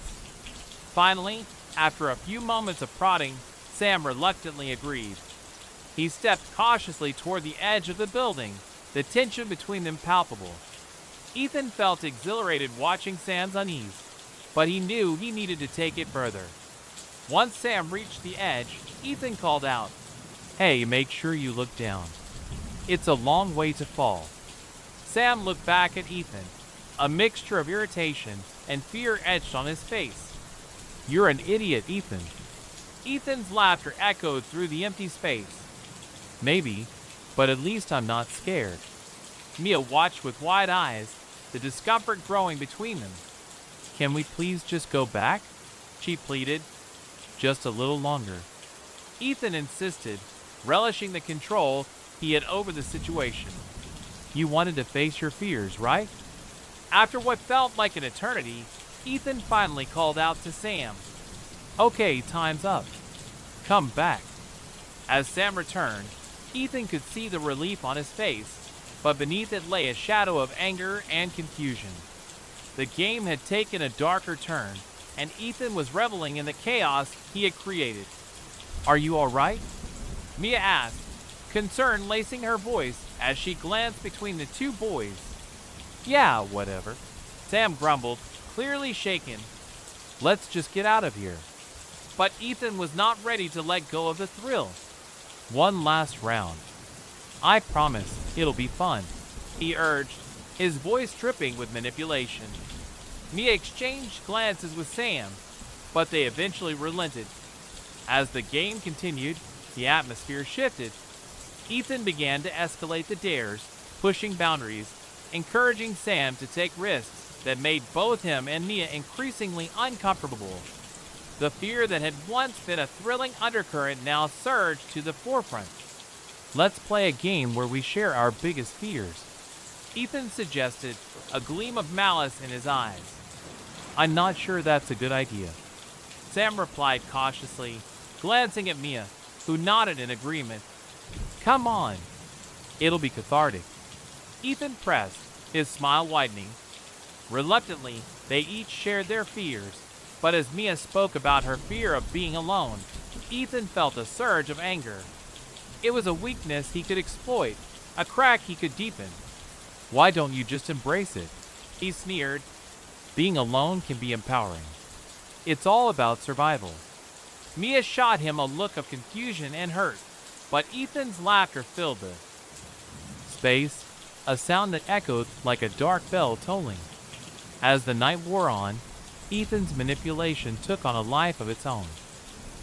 Finally, after a few moments of prodding, Sam reluctantly agreed. He stepped cautiously toward the edge of the building, the tension between them palpable. Ethan felt exhilarated watching Sam's unease, but he knew he needed to take it further. Once Sam reached the edge, Ethan called out, Hey, make sure you look down. It's a long way to fall. Sam looked back at Ethan, a mixture of irritation and fear etched on his face. You're an idiot, Ethan. Ethan's laughter echoed through the empty space. Maybe, but at least I'm not scared. Mia watched with wide eyes, the discomfort growing between them. Can we please just go back? She pleaded. Just a little longer. Ethan insisted, relishing the control he had over the situation. You wanted to face your fears, right? After what felt like an eternity, Ethan finally called out to Sam. Okay, time's up. Come back. As Sam returned, Ethan could see the relief on his face, but beneath it lay a shadow of anger and confusion. The game had taken a darker turn, and Ethan was reveling in the chaos he had created. Are you all right? Mia asked, concern lacing her voice as she glanced between the two boys. Yeah, whatever, Sam grumbled, clearly shaken. Let's just get out of here. But Ethan was not ready to let go of the thrill. One last round. I promise it'll be fun, he urged, his voice dripping with manipulation. Mia exchanged glances with Sam, but they eventually relented. As the game continued, the atmosphere shifted. Ethan began to escalate the dares, pushing boundaries, encouraging Sam to take risks that made both him and Mia increasingly uncomfortable. The fear that had once been a thrilling undercurrent now surged to the forefront. Let's play a game where we share our biggest fears, Ethan suggested, a gleam of malice in his eyes. I'm not sure that's a good idea, Sam replied cautiously, glancing at Mia, who nodded in agreement. Come on. It'll be cathartic. Ethan pressed, his smile widening. Reluctantly, they each shared their fears, but as Mia spoke about her fear of being alone, Ethan felt a surge of anger. It was a weakness he could exploit, a crack he could deepen. Why don't you just embrace it? He sneered. Being alone can be empowering. It's all about survival. Mia shot him a look of confusion and hurt, but Ethan's laughter filled the space, a sound that echoed like a dark bell tolling. As the night wore on, Ethan's manipulation took on a life of its own.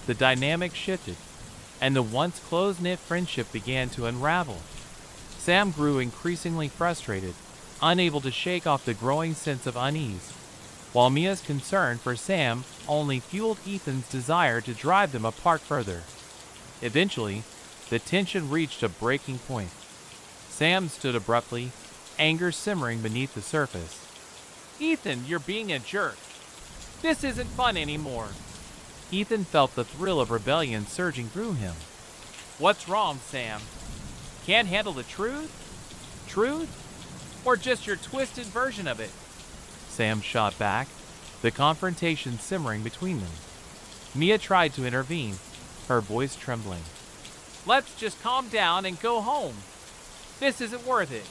The dynamic shifted, and the once close-knit friendship began to unravel. Sam grew increasingly frustrated, unable to shake off the growing sense of unease, while Mia's concern for Sam only fueled Ethan's desire to drive them apart further. Eventually, the tension reached a breaking point. Sam stood abruptly, anger simmering beneath the surface. Ethan, you're being a jerk. This isn't fun anymore. Ethan felt the thrill of rebellion surging through him. What's wrong, Sam? Can't handle the truth? Truth? Or just your twisted version of it? Sam shot back, the confrontation simmering between them. Mia tried to intervene, her voice trembling. Let's just calm down and go home. This isn't worth it.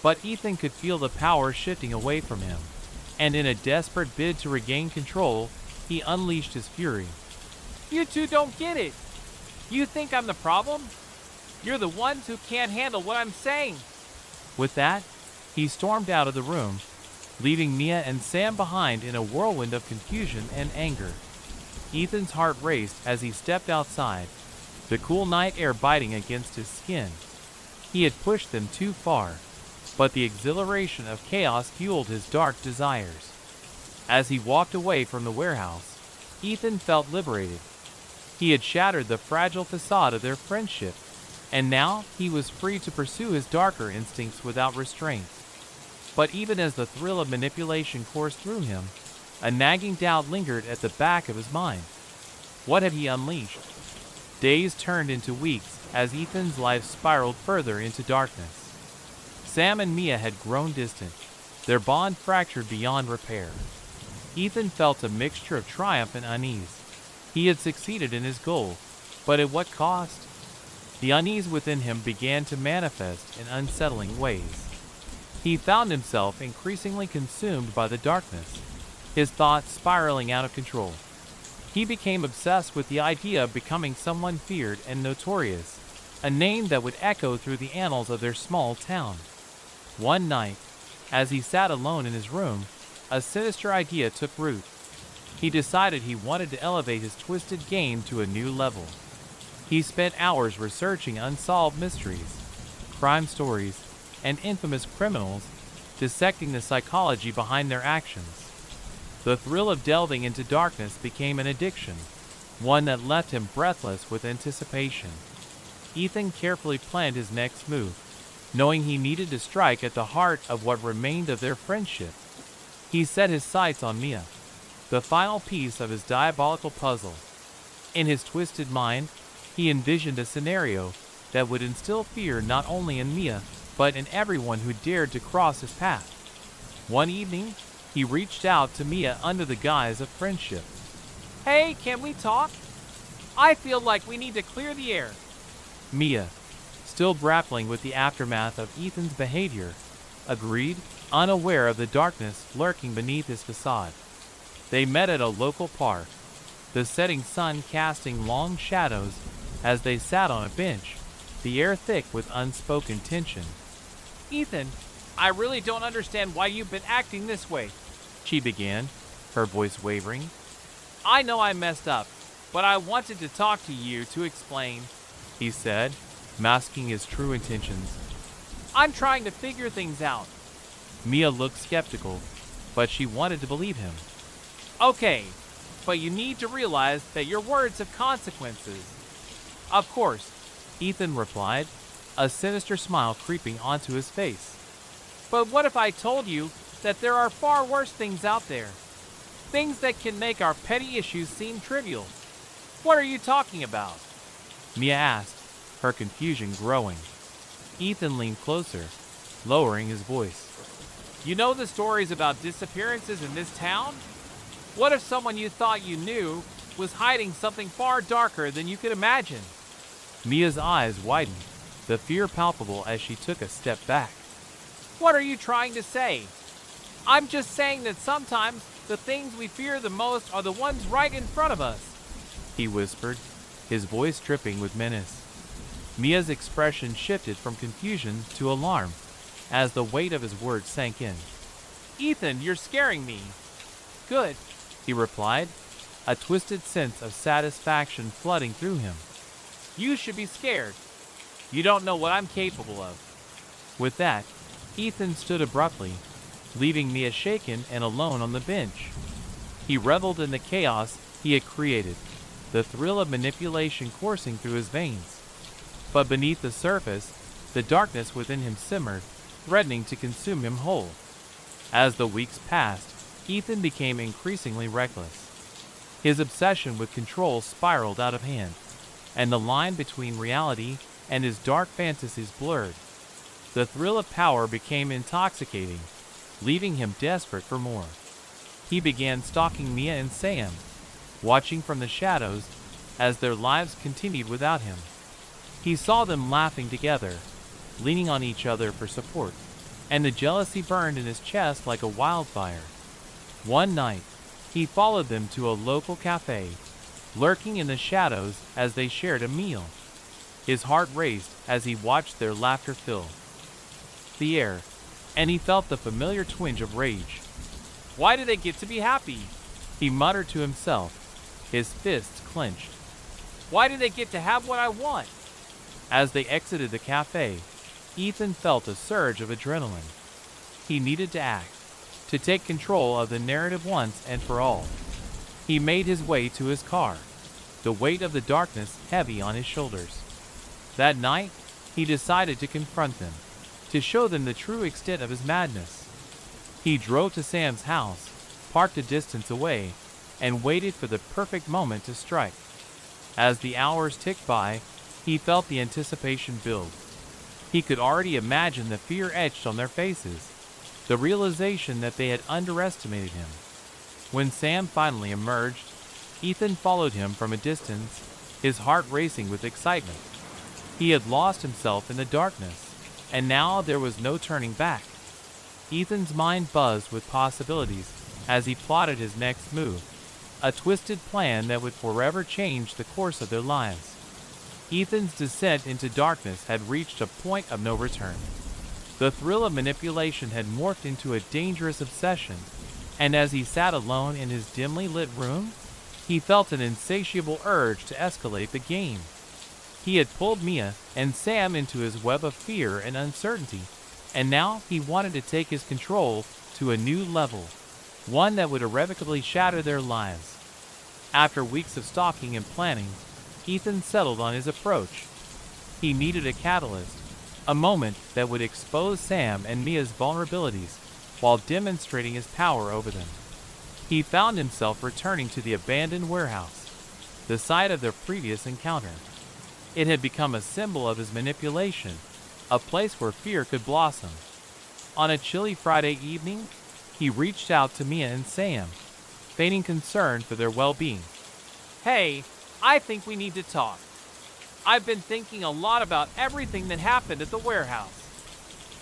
But Ethan could feel the power shifting away from him, and in a desperate bid to regain control, he unleashed his fury. You two don't get it. You think I'm the problem? You're the ones who can't handle what I'm saying. With that, he stormed out of the room, leaving Mia and Sam behind in a whirlwind of confusion and anger. Ethan's heart raced as he stepped outside, the cool night air biting against his skin. He had pushed them too far, but the exhilaration of chaos fueled his dark desires. As he walked away from the warehouse, Ethan felt liberated. He had shattered the fragile facade of their friendship, and now he was free to pursue his darker instincts without restraint. But even as the thrill of manipulation coursed through him, a nagging doubt lingered at the back of his mind. What had he unleashed? Days turned into weeks as Ethan's life spiraled further into darkness. Sam and Mia had grown distant, their bond fractured beyond repair. Ethan felt a mixture of triumph and unease. He had succeeded in his goal, but at what cost? The unease within him began to manifest in unsettling ways. He found himself increasingly consumed by the darkness, his thoughts spiraling out of control. He became obsessed with the idea of becoming someone feared and notorious, a name that would echo through the annals of their small town. One night, as he sat alone in his room, a sinister idea took root. He decided he wanted to elevate his twisted game to a new level. He spent hours researching unsolved mysteries, crime stories, and infamous criminals, dissecting the psychology behind their actions. The thrill of delving into darkness became an addiction, one that left him breathless with anticipation. Ethan carefully planned his next move, knowing he needed to strike at the heart of what remained of their friendship. He set his sights on Mia, the final piece of his diabolical puzzle. In his twisted mind, he envisioned a scenario that would instill fear not only in Mia, but in everyone who dared to cross his path. One evening, he reached out to Mia under the guise of friendship. Hey, can we talk? I feel like we need to clear the air. Mia, still grappling with the aftermath of Ethan's behavior, agreed, unaware of the darkness lurking beneath his facade. They met at a local park, the setting sun casting long shadows as they sat on a bench, the air thick with unspoken tension. Ethan, I really don't understand why you've been acting this way, she began, her voice wavering. I know I messed up, but I wanted to talk to you to explain, he said, masking his true intentions. I'm trying to figure things out. Mia looked skeptical, but she wanted to believe him. Okay, but you need to realize that your words have consequences. Of course, Ethan replied, a sinister smile creeping onto his face. But what if I told you that there are far worse things out there? Things that can make our petty issues seem trivial. What are you talking about? Mia asked, her confusion growing. Ethan leaned closer, lowering his voice. You know the stories about disappearances in this town? What if someone you thought you knew was hiding something far darker than you could imagine? Mia's eyes widened, the fear palpable as she took a step back. What are you trying to say? I'm just saying that sometimes the things we fear the most are the ones right in front of us, he whispered, his voice dripping with menace. Mia's expression shifted from confusion to alarm as the weight of his words sank in. Ethan, you're scaring me. Good, he replied, a twisted sense of satisfaction flooding through him. You should be scared. You don't know what I'm capable of. With that, Ethan stood abruptly, leaving Mia shaken and alone on the bench. He reveled in the chaos he had created, the thrill of manipulation coursing through his veins. But beneath the surface, the darkness within him simmered, threatening to consume him whole. As the weeks passed, Ethan became increasingly reckless. His obsession with control spiraled out of hand, and the line between reality and his dark fantasies blurred. The thrill of power became intoxicating, leaving him desperate for more. He began stalking Mia and Sam, watching from the shadows as their lives continued without him. He saw them laughing together, leaning on each other for support, and the jealousy burned in his chest like a wildfire. One night, he followed them to a local cafe, lurking in the shadows as they shared a meal. His heart raced as he watched their laughter fill the air, and he felt the familiar twinge of rage. Why do they get to be happy? He muttered to himself, his fists clenched. Why do they get to have what I want? As they exited the cafe, Ethan felt a surge of adrenaline. He needed to act, to take control of the narrative once and for all. He made his way to his car, the weight of the darkness heavy on his shoulders. That night, he decided to confront them, to show them the true extent of his madness. He drove to Sam's house, parked a distance away, and waited for the perfect moment to strike. As the hours ticked by, he felt the anticipation build. He could already imagine the fear etched on their faces, the realization that they had underestimated him. When Sam finally emerged, Ethan followed him from a distance, his heart racing with excitement. He had lost himself in the darkness, and now there was no turning back. Ethan's mind buzzed with possibilities as he plotted his next move, a twisted plan that would forever change the course of their lives. Ethan's descent into darkness had reached a point of no return. The thrill of manipulation had morphed into a dangerous obsession, and as he sat alone in his dimly lit room, he felt an insatiable urge to escalate the game. He had pulled Mia and Sam into his web of fear and uncertainty, and now he wanted to take his control to a new level, one that would irrevocably shatter their lives. After weeks of stalking and planning, Ethan settled on his approach. He needed a catalyst, a moment that would expose Sam and Mia's vulnerabilities while demonstrating his power over them. He found himself returning to the abandoned warehouse, the site of their previous encounter. It had become a symbol of his manipulation, a place where fear could blossom. On a chilly Friday evening, he reached out to Mia and Sam, feigning concern for their well-being. Hey, I think we need to talk. I've been thinking a lot about everything that happened at the warehouse.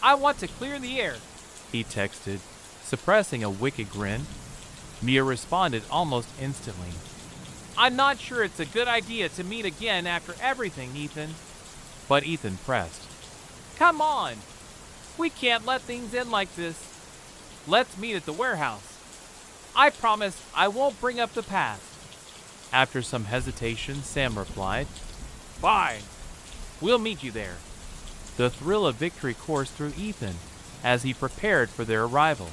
I want to clear the air, he texted, suppressing a wicked grin. Mia responded almost instantly. I'm not sure it's a good idea to meet again after everything, Ethan. But Ethan pressed. Come on! We can't let things end like this. Let's meet at the warehouse. I promise I won't bring up the past. After some hesitation, Sam replied, Fine. We'll meet you there. The thrill of victory coursed through Ethan as he prepared for their arrival.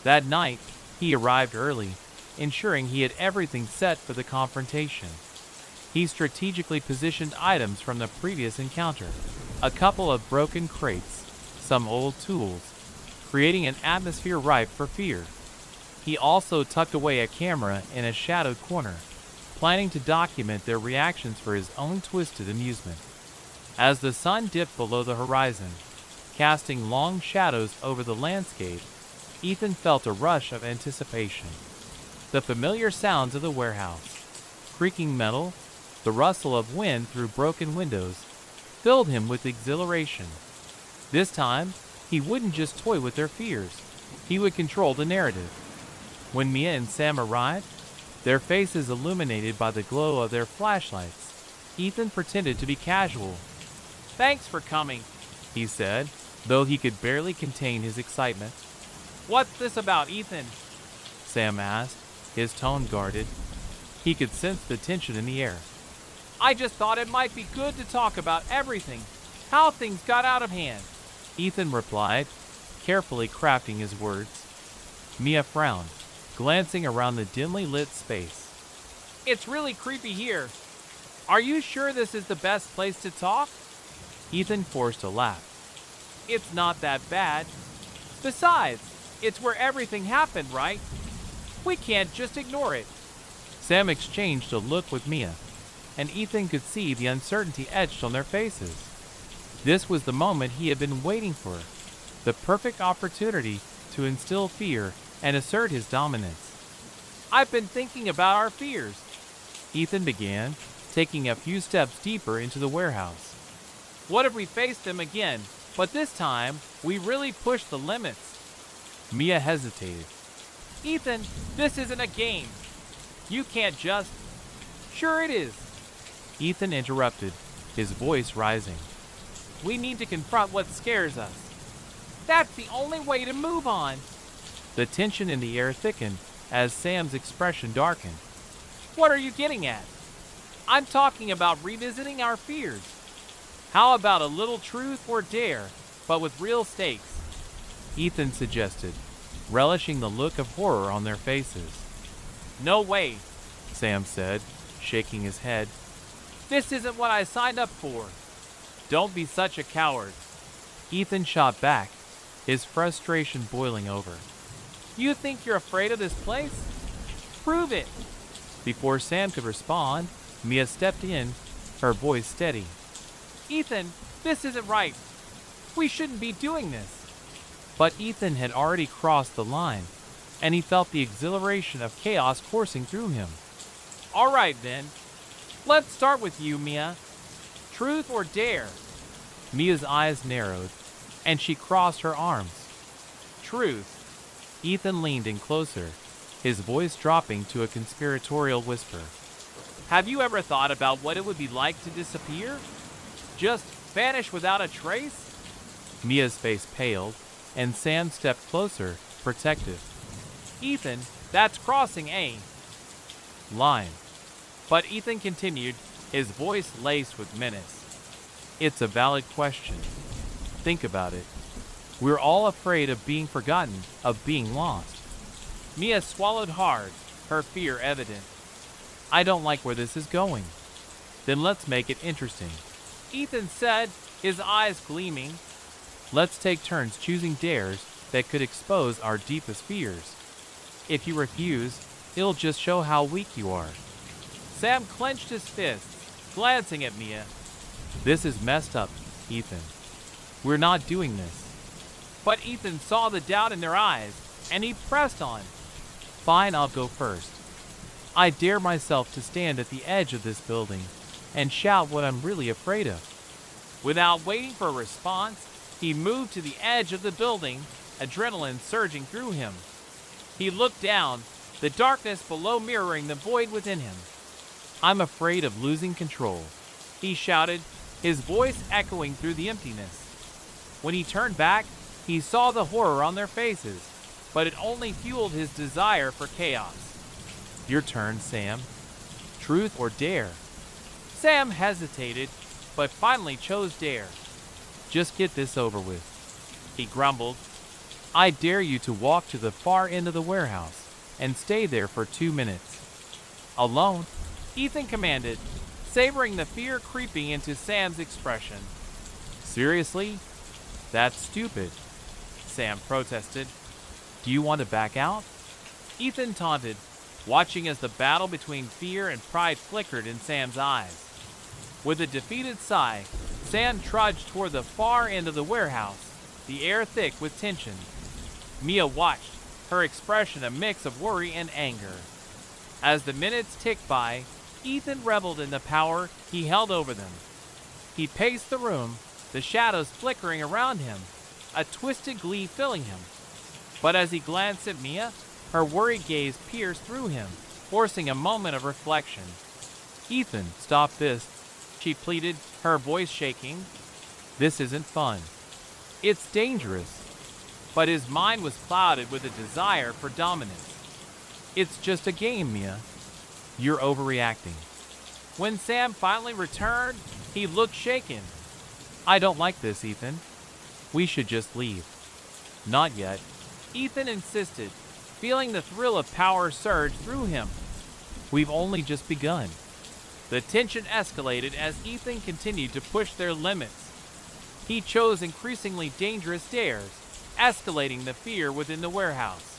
That night, he arrived early, ensuring he had everything set for the confrontation. He strategically positioned items from the previous encounter, a couple of broken crates, some old tools, creating an atmosphere ripe for fear. He also tucked away a camera in a shadowed corner, planning to document their reactions for his own twisted amusement. As the sun dipped below the horizon, casting long shadows over the landscape, Ethan felt a rush of anticipation. The familiar sounds of the warehouse, creaking metal, the rustle of wind through broken windows, filled him with exhilaration. This time, he wouldn't just toy with their fears, he would control the narrative. When Mia and Sam arrived, their faces illuminated by the glow of their flashlights, Ethan pretended to be casual. Thanks for coming, he said, though he could barely contain his excitement. What's this about, Ethan? Sam asked, his tone guarded. He could sense the tension in the air. I just thought it might be good to talk about everything, how things got out of hand, Ethan replied, carefully crafting his words. Mia frowned, glancing around the dimly lit space. It's really creepy here. Are you sure this is the best place to talk? Ethan forced a laugh. It's not that bad. Besides, it's where everything happened, right? We can't just ignore it. Sam exchanged a look with Mia, and Ethan could see the uncertainty etched on their faces. This was the moment he had been waiting for, the perfect opportunity to instill fear and assert his dominance. I've been thinking about our fears, Ethan began, taking a few steps deeper into the warehouse. What if we faced them again, but this time we really pushed the limits? Mia hesitated. Ethan, this isn't a game. You can't just... Sure it is. Ethan interrupted, his voice rising. We need to confront what scares us. That's the only way to move on. The tension in the air thickened as Sam's expression darkened. What are you getting at? I'm talking about revisiting our fears. How about a little truth or dare, but with real stakes? Ethan suggested, relishing the look of horror on their faces. No way, Sam said, shaking his head. This isn't what I signed up for. Don't be such a coward. Ethan shot back, his frustration boiling over. You think you're afraid of this place? Prove it. Before Sam could respond, Mia stepped in, her voice steady. Ethan, this isn't right. We shouldn't be doing this. But Ethan had already crossed the line, and he felt the exhilaration of chaos coursing through him. All right, then. Let's start with you, Mia. Truth or dare? Mia's eyes narrowed, and she crossed her arms. Truth. Ethan leaned in closer, his voice dropping to a conspiratorial whisper. Have you ever thought about what it would be like to disappear? Just vanish without a trace? Mia's face paled, and Sam stepped closer, protective. Ethan, that's crossing a line. But Ethan continued, his voice laced with menace. It's a valid question. Think about it. We're all afraid of being forgotten, of being lost. Mia swallowed hard, her fear evident. I don't like where this is going. Then let's make it interesting. Ethan said, his eyes gleaming. Let's take turns choosing dares that could expose our deepest fears. If you refuse, it'll just show how weak you are. Sam clenched his fists, glancing at Mia. This is messed up, Ethan. We're not doing this. But Ethan saw the doubt in their eyes, and he pressed on. Fine, I'll go first. I dare myself to stand at the edge of this building and shout what I'm really afraid of. Without waiting for a response, he moved to the edge of the building, adrenaline surging through him. He looked down, the darkness below mirroring the void within him. I'm afraid of losing control, he shouted, his voice echoing through the emptiness. When he turned back, he saw the horror on their faces, but it only fueled his desire for chaos. Your turn, Sam. Truth or dare? Sam hesitated, but finally chose dare. Just get this over with, he grumbled. I dare you to walk to the far end of the warehouse and stay there for 2 minutes. Alone, Ethan commanded, savoring the fear creeping into Sam's expression. Seriously? That's stupid, Sam protested. Do you want to back out? Ethan taunted, watching as the battle between fear and pride flickered in Sam's eyes. With a defeated sigh, Sam trudged toward the far end of the warehouse, the air thick with tension. Mia watched, her expression a mix of worry and anger. As the minutes ticked by, Ethan reveled in the power he held over them. He paced the room, the shadows flickering around him, a twisted glee filling him. But as he glanced at Mia, her worried gaze pierced through him, forcing a moment of reflection. Ethan, stop this, she pleaded, her voice shaking. This isn't fun. It's dangerous. But his mind was clouded with a desire for dominance. It's just a game, Mia. You're overreacting. When Sam finally returned, he looked shaken. I don't like this, Ethan. We should just leave. Not yet. Ethan insisted, feeling the thrill of power surge through him. We've only just begun. The tension escalated as Ethan continued to push their limits. He chose increasingly dangerous dares, escalating the fear within the warehouse.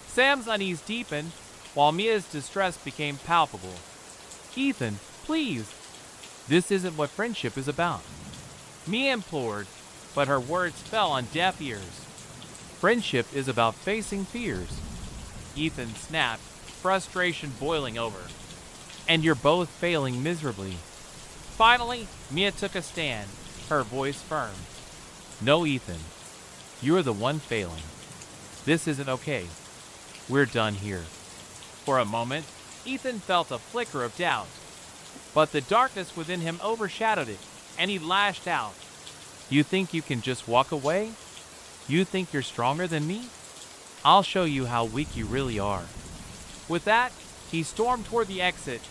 Sam's unease deepened, while Mia's distress became palpable. Ethan, please. This isn't what friendship is about. Mia implored, but her words fell on deaf ears. Friendship is about facing fears. Ethan snapped, frustration boiling over. And you're both failing miserably. Finally, Mia took a stand, her voice firm. No, Ethan. You're the one failing. This isn't okay. We're done here. For a moment, Ethan felt a flicker of doubt. But the darkness within him overshadowed it, and he lashed out. You think you can just walk away? You think you're stronger than me? I'll show you how weak you really are. With that, he stormed toward the exit,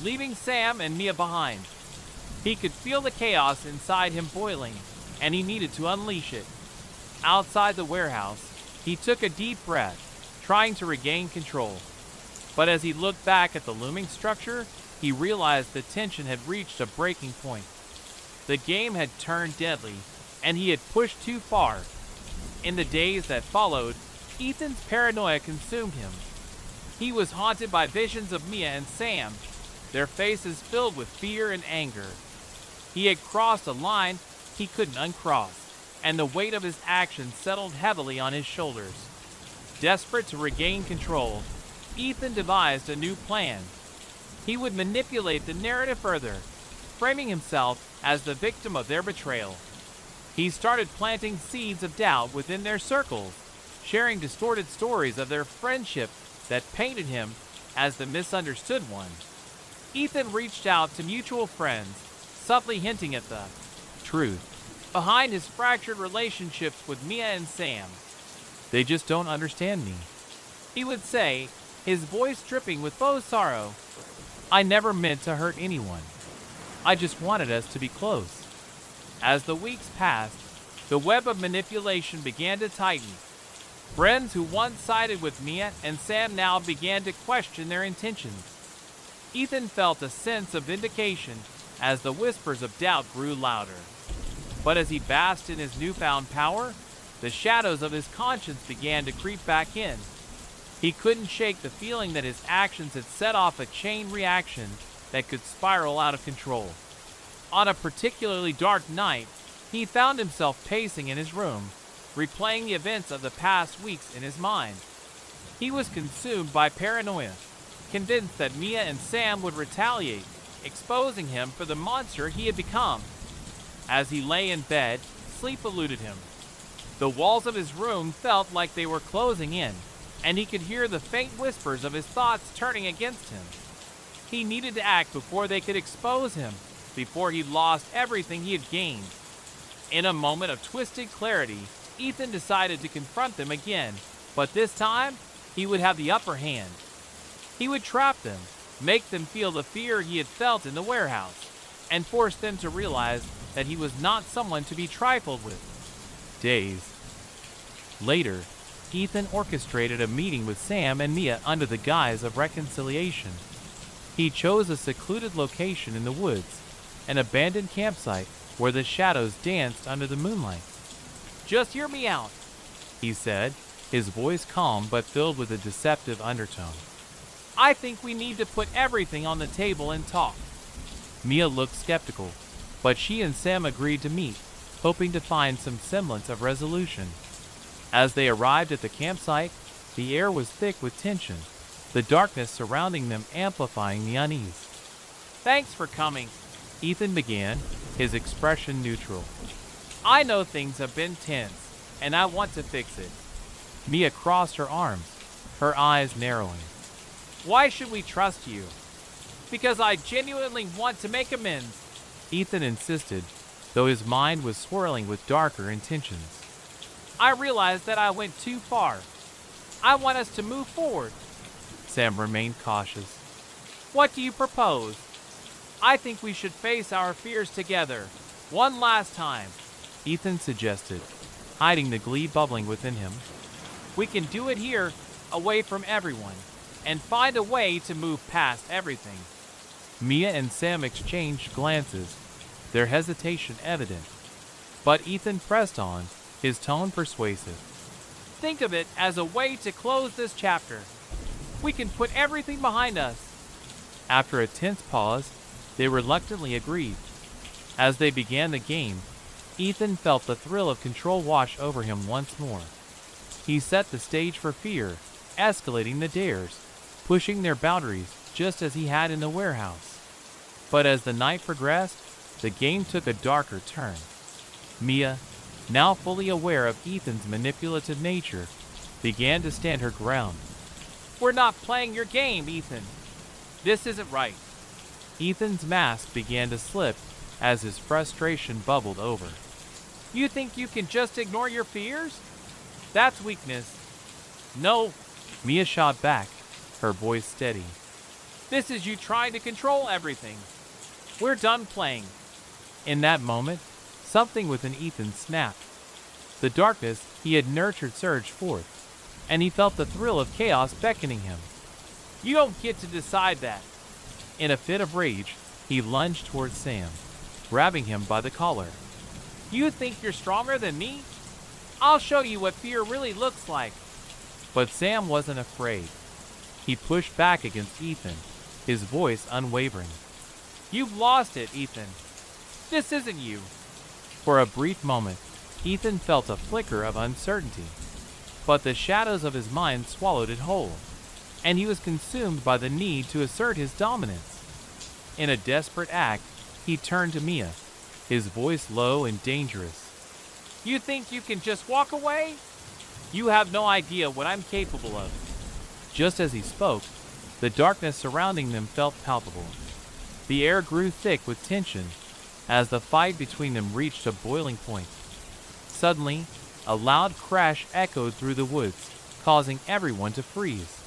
leaving Sam and Mia behind. He could feel the chaos inside him boiling, and he needed to unleash it. Outside the warehouse, he took a deep breath, trying to regain control. But as he looked back at the looming structure, he realized the tension had reached a breaking point. The game had turned deadly, and he had pushed too far. In the days that followed, Ethan's paranoia consumed him. He was haunted by visions of Mia and Sam, their faces filled with fear and anger. He had crossed a line he couldn't uncross, and the weight of his actions settled heavily on his shoulders. Desperate to regain control, Ethan devised a new plan. He would manipulate the narrative further, framing himself as the victim of their betrayal. He started planting seeds of doubt within their circles, sharing distorted stories of their friendship that painted him as the misunderstood one. Ethan reached out to mutual friends, subtly hinting at the truth behind his fractured relationships with Mia and Sam. They just don't understand me, he would say, his voice dripping with faux sorrow. I never meant to hurt anyone. I just wanted us to be close. As the weeks passed, the web of manipulation began to tighten. Friends who once sided with Mia and Sam now began to question their intentions. Ethan felt a sense of vindication as the whispers of doubt grew louder. But as he basked in his newfound power, the shadows of his conscience began to creep back in. He couldn't shake the feeling that his actions had set off a chain reaction that could spiral out of control. On a particularly dark night, he found himself pacing in his room, replaying the events of the past weeks in his mind. He was consumed by paranoia, convinced that Mia and Sam would retaliate, exposing him for the monster he had become. As he lay in bed, sleep eluded him. The walls of his room felt like they were closing in, and he could hear the faint whispers of his thoughts turning against him. He needed to act before they could expose him, before he lost everything he had gained. In a moment of twisted clarity, Ethan decided to confront them again, but this time, he would have the upper hand. He would trap them, make them feel the fear he had felt in the warehouse, and force them to realize that he was not someone to be trifled with. Days later, Ethan orchestrated a meeting with Sam and Mia under the guise of reconciliation. He chose a secluded location in the woods, an abandoned campsite where the shadows danced under the moonlight. Just hear me out, he said, his voice calm but filled with a deceptive undertone. I think we need to put everything on the table and talk. Mia looked skeptical, but she and Sam agreed to meet, hoping to find some semblance of resolution. As they arrived at the campsite, the air was thick with tension, the darkness surrounding them amplifying the unease. Thanks for coming, Ethan began, his expression neutral. I know things have been tense, and I want to fix it. Mia crossed her arms, her eyes narrowing. Why should we trust you? Because I genuinely want to make amends, Ethan insisted, though his mind was swirling with darker intentions. I realized that I went too far. I want us to move forward. Sam remained cautious. What do you propose? I think we should face our fears together, one last time, Ethan suggested, hiding the glee bubbling within him. We can do it here, away from everyone, and find a way to move past everything. Mia and Sam exchanged glances, their hesitation evident. But Ethan pressed on, his tone persuasive. Think of it as a way to close this chapter. We can put everything behind us. After a tense pause, they reluctantly agreed. As they began the game, Ethan felt the thrill of control wash over him once more. He set the stage for fear, escalating the dares. pushing their boundaries just as he had in the warehouse. But as the night progressed, the game took a darker turn. Mia, now fully aware of Ethan's manipulative nature, began to stand her ground. "We're not playing your game, Ethan. This isn't right." Ethan's mask began to slip as his frustration bubbled over. "You think you can just ignore your fears? That's weakness." "No," Mia shot back, her voice steady. "This is you trying to control everything. We're done playing." In that moment, something within Ethan snapped. The darkness he had nurtured surged forth, and he felt the thrill of chaos beckoning him. "You don't get to decide that." In a fit of rage, he lunged towards Sam, grabbing him by the collar. "You think you're stronger than me? I'll show you what fear really looks like." But Sam wasn't afraid. He pushed back against Ethan, his voice unwavering. "You've lost it, Ethan. This isn't you." For a brief moment, Ethan felt a flicker of uncertainty, but the shadows of his mind swallowed it whole, and he was consumed by the need to assert his dominance. In a desperate act, he turned to Mia, his voice low and dangerous. "You think you can just walk away? You have no idea what I'm capable of." Just as he spoke, the darkness surrounding them felt palpable. The air grew thick with tension as the fight between them reached a boiling point. Suddenly, a loud crash echoed through the woods, causing everyone to freeze.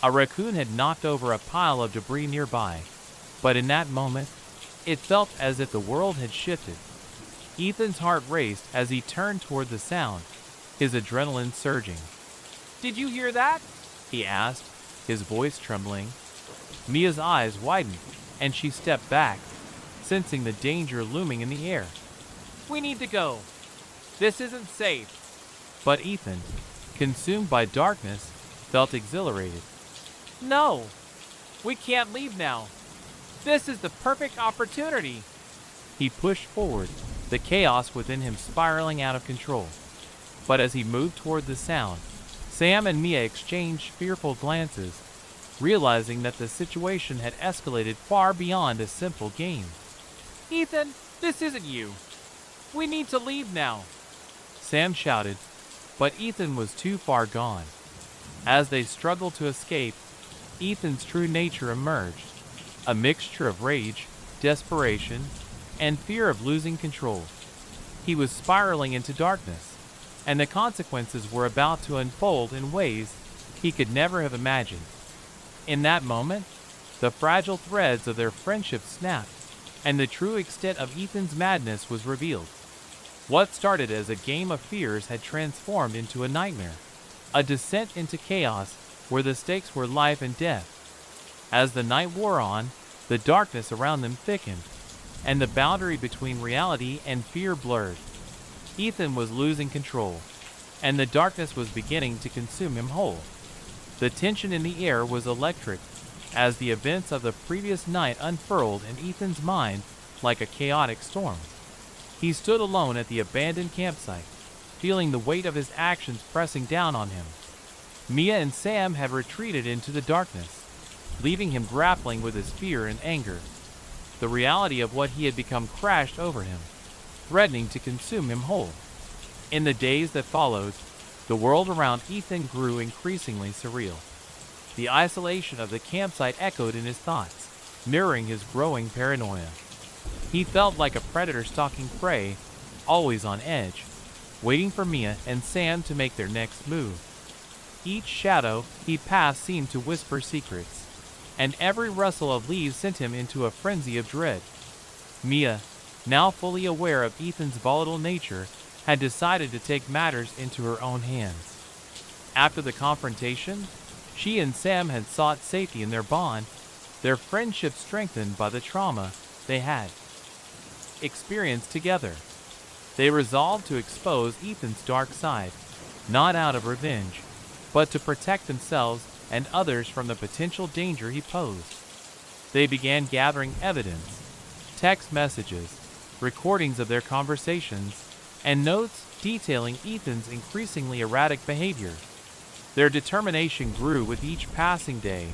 A raccoon had knocked over a pile of debris nearby, but in that moment, it felt as if the world had shifted. Ethan's heart raced as he turned toward the sound, his adrenaline surging. "Did you hear that?" he asked, his voice trembling. Mia's eyes widened, and she stepped back, sensing the danger looming in the air. "We need to go. This isn't safe." But Ethan, consumed by darkness, felt exhilarated. "No, we can't leave now. This is the perfect opportunity." He pushed forward, the chaos within him spiraling out of control. But as he moved toward the sound, Sam and Mia exchanged fearful glances, realizing that the situation had escalated far beyond a simple game. "Ethan, this isn't you. We need to leave now," Sam shouted, but Ethan was too far gone. As they struggled to escape, Ethan's true nature emerged, a mixture of rage, desperation, and fear of losing control. He was spiraling into darkness, and the consequences were about to unfold in ways he could never have imagined. In that moment, the fragile threads of their friendship snapped, and the true extent of Ethan's madness was revealed. What started as a game of fears had transformed into a nightmare, a descent into chaos where the stakes were life and death. As the night wore on, the darkness around them thickened, and the boundary between reality and fear blurred. Ethan was losing control, and the darkness was beginning to consume him whole. The tension in the air was electric, as the events of the previous night unfurled in Ethan's mind like a chaotic storm. He stood alone at the abandoned campsite, feeling the weight of his actions pressing down on him. Mia and Sam had retreated into the darkness, leaving him grappling with his fear and anger. The reality of what he had become crashed over him, threatening to consume him whole. In the days that followed, the world around Ethan grew increasingly surreal. The isolation of the campsite echoed in his thoughts, mirroring his growing paranoia. He felt like a predator stalking prey, always on edge, waiting for Mia and Sam to make their next move. Each shadow he passed seemed to whisper secrets, and every rustle of leaves sent him into a frenzy of dread. Mia, now fully aware of Ethan's volatile nature, had decided to take matters into her own hands. After the confrontation, she and Sam had sought safety in their bond, their friendship strengthened by the trauma they had experienced together. They resolved to expose Ethan's dark side, not out of revenge, but to protect themselves and others from the potential danger he posed. They began gathering evidence, text messages, recordings of their conversations, and notes detailing Ethan's increasingly erratic behavior. Their determination grew with each passing day,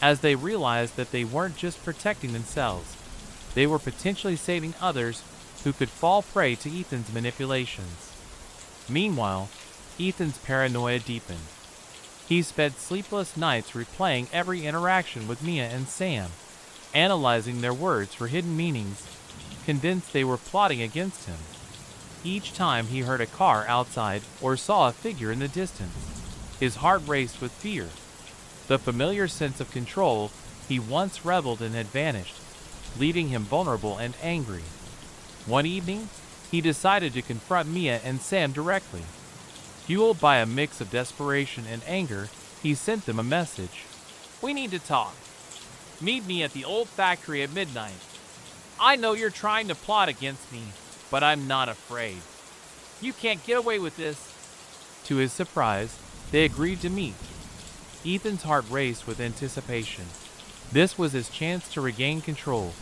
as they realized that they weren't just protecting themselves, they were potentially saving others who could fall prey to Ethan's manipulations. Meanwhile, Ethan's paranoia deepened. He spent sleepless nights replaying every interaction with Mia and Sam, analyzing their words for hidden meanings, convinced they were plotting against him. Each time he heard a car outside or saw a figure in the distance, his heart raced with fear. The familiar sense of control he once reveled in had vanished, leaving him vulnerable and angry. One evening, he decided to confront Mia and Sam directly. Fueled by a mix of desperation and anger, he sent them a message. "We need to talk. Meet me at the old factory at midnight. I know you're trying to plot against me, but I'm not afraid. You can't get away with this." To his surprise, they agreed to meet. Ethan's heart raced with anticipation. This was his chance to regain control,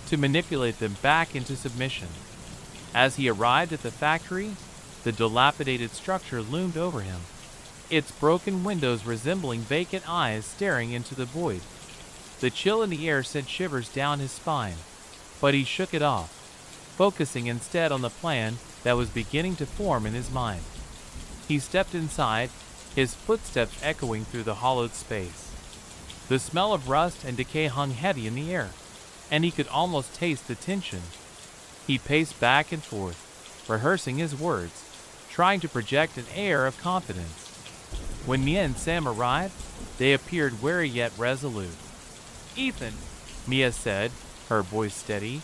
to manipulate them back into submission. As he arrived at the factory, the dilapidated structure loomed over him, its broken windows resembling vacant eyes staring into the void. The chill in the air sent shivers down his spine, but he shook it off, focusing instead on the plan that was beginning to form in his mind. He stepped inside, his footsteps echoing through the hollowed space. The smell of rust and decay hung heavy in the air, and he could almost taste the tension. He paced back and forth, rehearsing his words, trying to project an air of confidence. When Mia and Sam arrived, they appeared wary yet resolute. "Ethan," Mia said, her voice steady,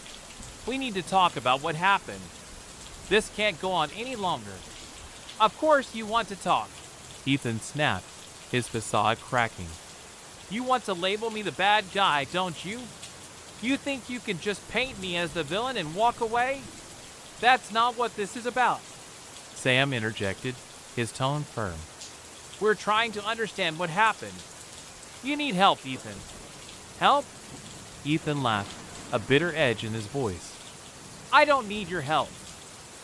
"we need to talk about what happened. This can't go on any longer." "Of course you want to talk," Ethan snapped, his facade cracking. "You want to label me the bad guy, don't you? You think you can just paint me as the villain and walk away? That's not what this is about," Sam interjected, his tone firm. "We're trying to understand what happened. You need help, Ethan." "Help?" Ethan laughed, a bitter edge in his voice. "I don't need your help.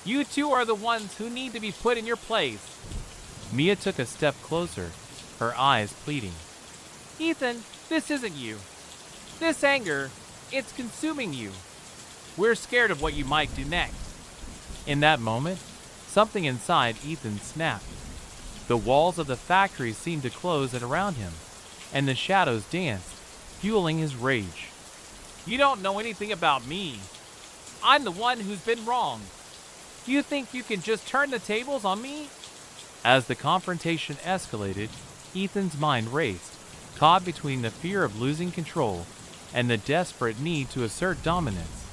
You two are the ones who need to be put in your place." Mia took a step closer, her eyes pleading. "Ethan, this isn't you. This anger, it's consuming you. We're scared of what you might do next." In that moment, something inside Ethan snapped. The walls of the factory seemed to close in around him, and the shadows danced, fueling his rage. "You don't know anything about me. I'm the one who's been wronged. You think you can just turn the tables on me?" As the confrontation escalated, Ethan's mind raced, caught between the fear of losing control and the desperate need to assert dominance.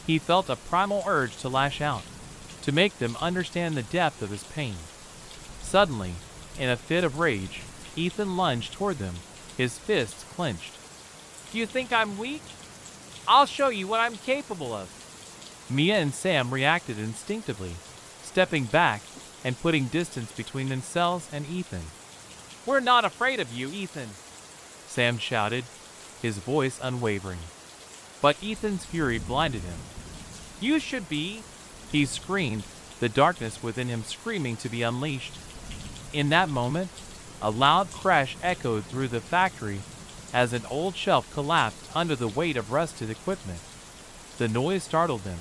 He felt a primal urge to lash out, to make them understand the depth of his pain. Suddenly, in a fit of rage, Ethan lunged toward them, his fists clenched. "Do you think I'm weak? I'll show you what I'm capable of." Mia and Sam reacted instinctively, stepping back and putting distance between themselves and Ethan. "We're not afraid of you, Ethan," Sam shouted, his voice unwavering. But Ethan's fury blinded him. "You should be," he screamed, the darkness within him screaming to be unleashed. In that moment, a loud crash echoed through the factory as an old shelf collapsed under the weight of rusted equipment. The noise startled them,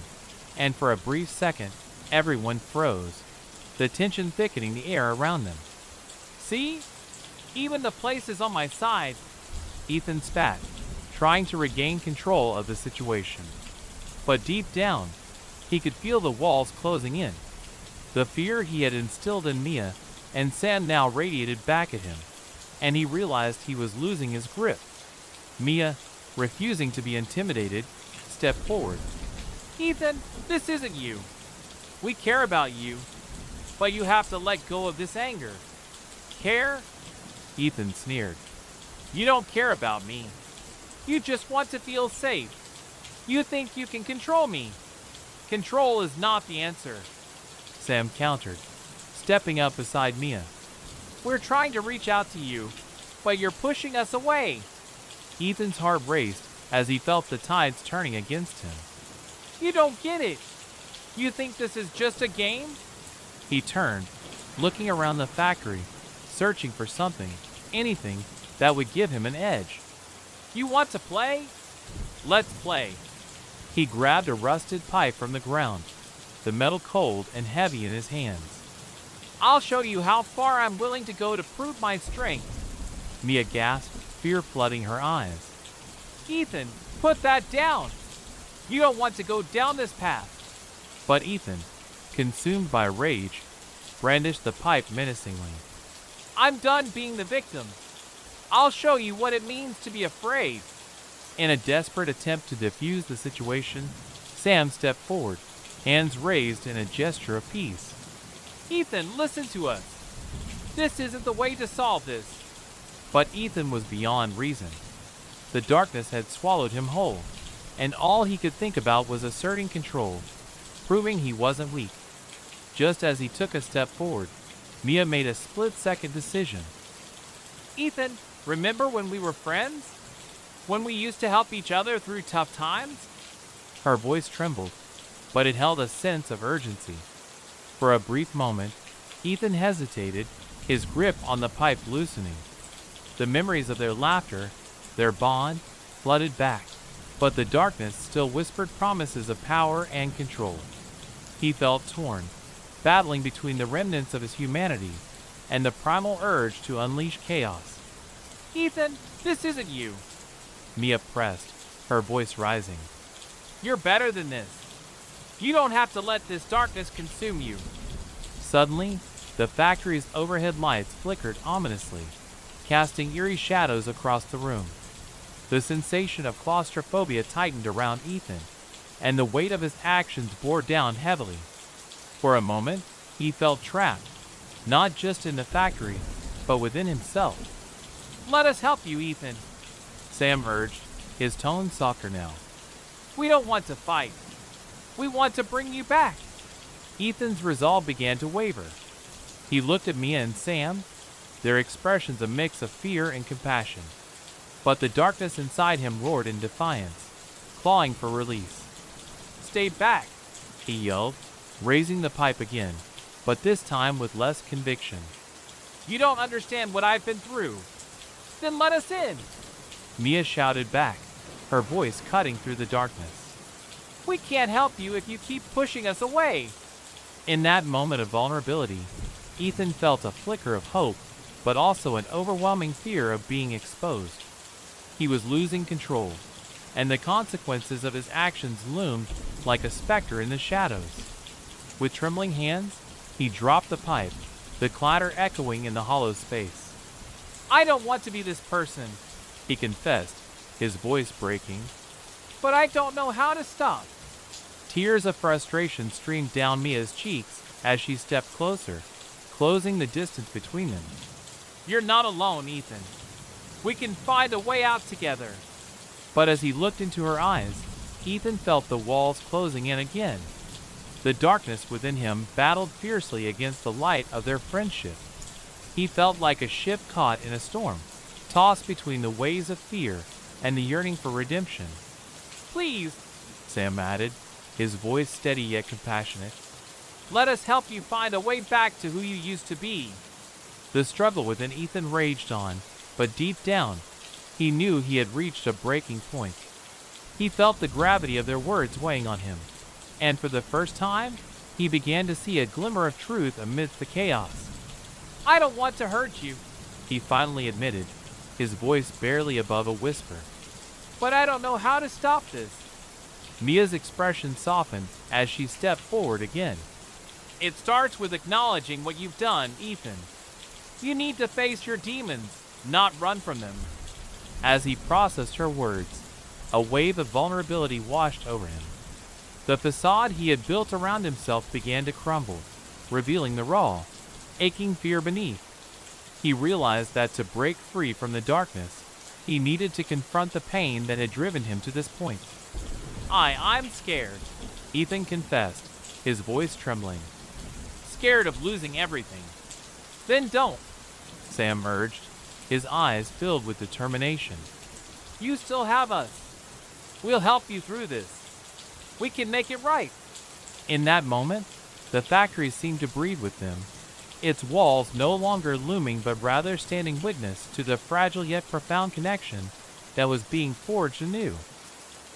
and for a brief second, everyone froze, the tension thickening the air around them. "See? Even the place is on my side," Ethan spat, trying to regain control of the situation. But deep down, he could feel the walls closing in. The fear he had instilled in Mia and Sam now radiated back at him, and he realized he was losing his grip. Mia, refusing to be intimidated, stepped forward. "Ethan, this isn't you. We care about you, but you have to let go of this anger." "Care?" Ethan sneered. "You don't care about me. You just want to feel safe. You think you can control me. Control is not the answer," Sam countered, stepping up beside Mia. "We're trying to reach out to you, but you're pushing us away." Ethan's heart raced as he felt the tides turning against him. "You don't get it. You think this is just a game?" He turned, looking around the factory, searching for something, anything, that would give him an edge. You want to play? Let's play. He grabbed a rusted pipe from the ground, the metal cold and heavy in his hands. I'll show you how far I'm willing to go to prove my strength. Mia gasped, fear flooding her eyes. Ethan, put that down. You don't want to go down this path. But Ethan, consumed by rage, brandished the pipe menacingly. I'm done being the victim. I'll show you what it means to be afraid. In a desperate attempt to defuse the situation, Sam stepped forward, hands raised in a gesture of peace. Ethan, listen to us. This isn't the way to solve this. But Ethan was beyond reason. The darkness had swallowed him whole, and all he could think about was asserting control, proving he wasn't weak. Just as he took a step forward, Mia made a split-second decision. Ethan, remember when we were friends? When we used to help each other through tough times? Her voice trembled, but it held a sense of urgency. For a brief moment, Ethan hesitated, his grip on the pipe loosening. The memories of their laughter, their bond, flooded back, but the darkness still whispered promises of power and control. He felt torn, battling between the remnants of his humanity and the primal urge to unleash chaos. Ethan, this isn't you. Mia pressed, her voice rising. You're better than this. You don't have to let this darkness consume you. Suddenly, the factory's overhead lights flickered ominously, casting eerie shadows across the room. The sensation of claustrophobia tightened around Ethan, and the weight of his actions bore down heavily. For a moment, he felt trapped, not just in the factory, but within himself. Let us help you, Ethan, Sam urged, his tone softer now. We don't want to fight. We want to bring you back. Ethan's resolve began to waver. He looked at Mia and Sam, their expressions a mix of fear and compassion. But the darkness inside him roared in defiance, clawing for release. Stay back, he yelled, raising the pipe again, but this time with less conviction. You don't understand what I've been through. Then let us in, Mia shouted back, her voice cutting through the darkness. We can't help you if you keep pushing us away. In that moment of vulnerability, Ethan felt a flicker of hope, but also an overwhelming fear of being exposed. He was losing control, and the consequences of his actions loomed like a specter in the shadows. With trembling hands, he dropped the pipe, the clatter echoing in the hollow space. I don't want to be this person, he confessed, his voice breaking. But I don't know how to stop. Tears of frustration streamed down Mia's cheeks as she stepped closer, closing the distance between them. You're not alone, Ethan. We can find a way out together. But as he looked into her eyes, Ethan felt the walls closing in again. The darkness within him battled fiercely against the light of their friendship. He felt like a ship caught in a storm, tossed between the waves of fear and the yearning for redemption. Please, Sam added, his voice steady yet compassionate. Let us help you find a way back to who you used to be. The struggle within Ethan raged on, but deep down, he knew he had reached a breaking point. He felt the gravity of their words weighing on him, and for the first time, he began to see a glimmer of truth amidst the chaos. I don't want to hurt you, he finally admitted, his voice barely above a whisper. But I don't know how to stop this. Mia's expression softened as she stepped forward again. It starts with acknowledging what you've done, Ethan. You need to face your demons, not run from them. As he processed her words, a wave of vulnerability washed over him. The facade he had built around himself began to crumble, revealing the raw, aching fear beneath. He realized that to break free from the darkness, he needed to confront the pain that had driven him to this point. I'm scared, Ethan confessed, his voice trembling. Scared of losing everything. Then don't, Sam urged, his eyes filled with determination. You still have us. We'll help you through this. We can make it right. In that moment, the factory seemed to breathe with them, its walls no longer looming but rather standing witness to the fragile yet profound connection that was being forged anew.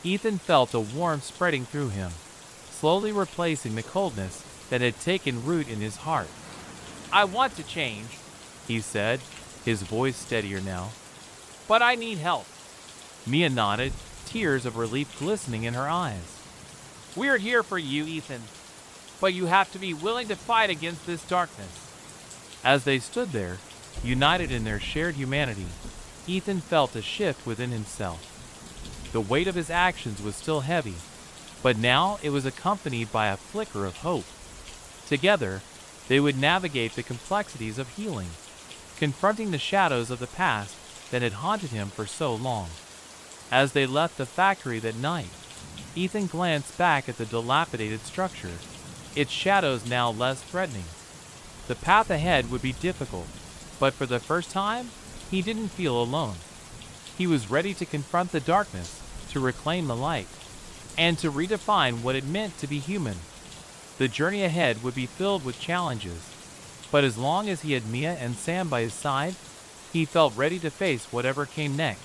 Ethan felt a warmth spreading through him, slowly replacing the coldness that had taken root in his heart. "I want to change," he said, his voice steadier now. "But I need help." Mia nodded, tears of relief glistening in her eyes. "We're here for you, Ethan, but you have to be willing to fight against this darkness." As they stood there, united in their shared humanity, Ethan felt a shift within himself. The weight of his actions was still heavy, but now it was accompanied by a flicker of hope. Together, they would navigate the complexities of healing, confronting the shadows of the past that had haunted him for so long. As they left the factory that night, Ethan glanced back at the dilapidated structure, its shadows now less threatening. The path ahead would be difficult, but for the first time, he didn't feel alone. He was ready to confront the darkness, to reclaim the light, and to redefine what it meant to be human. The journey ahead would be filled with challenges, but as long as he had Mia and Sam by his side, he felt ready to face whatever came next.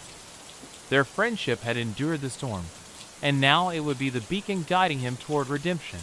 Their friendship had endured the storm, and now it would be the beacon guiding him toward redemption.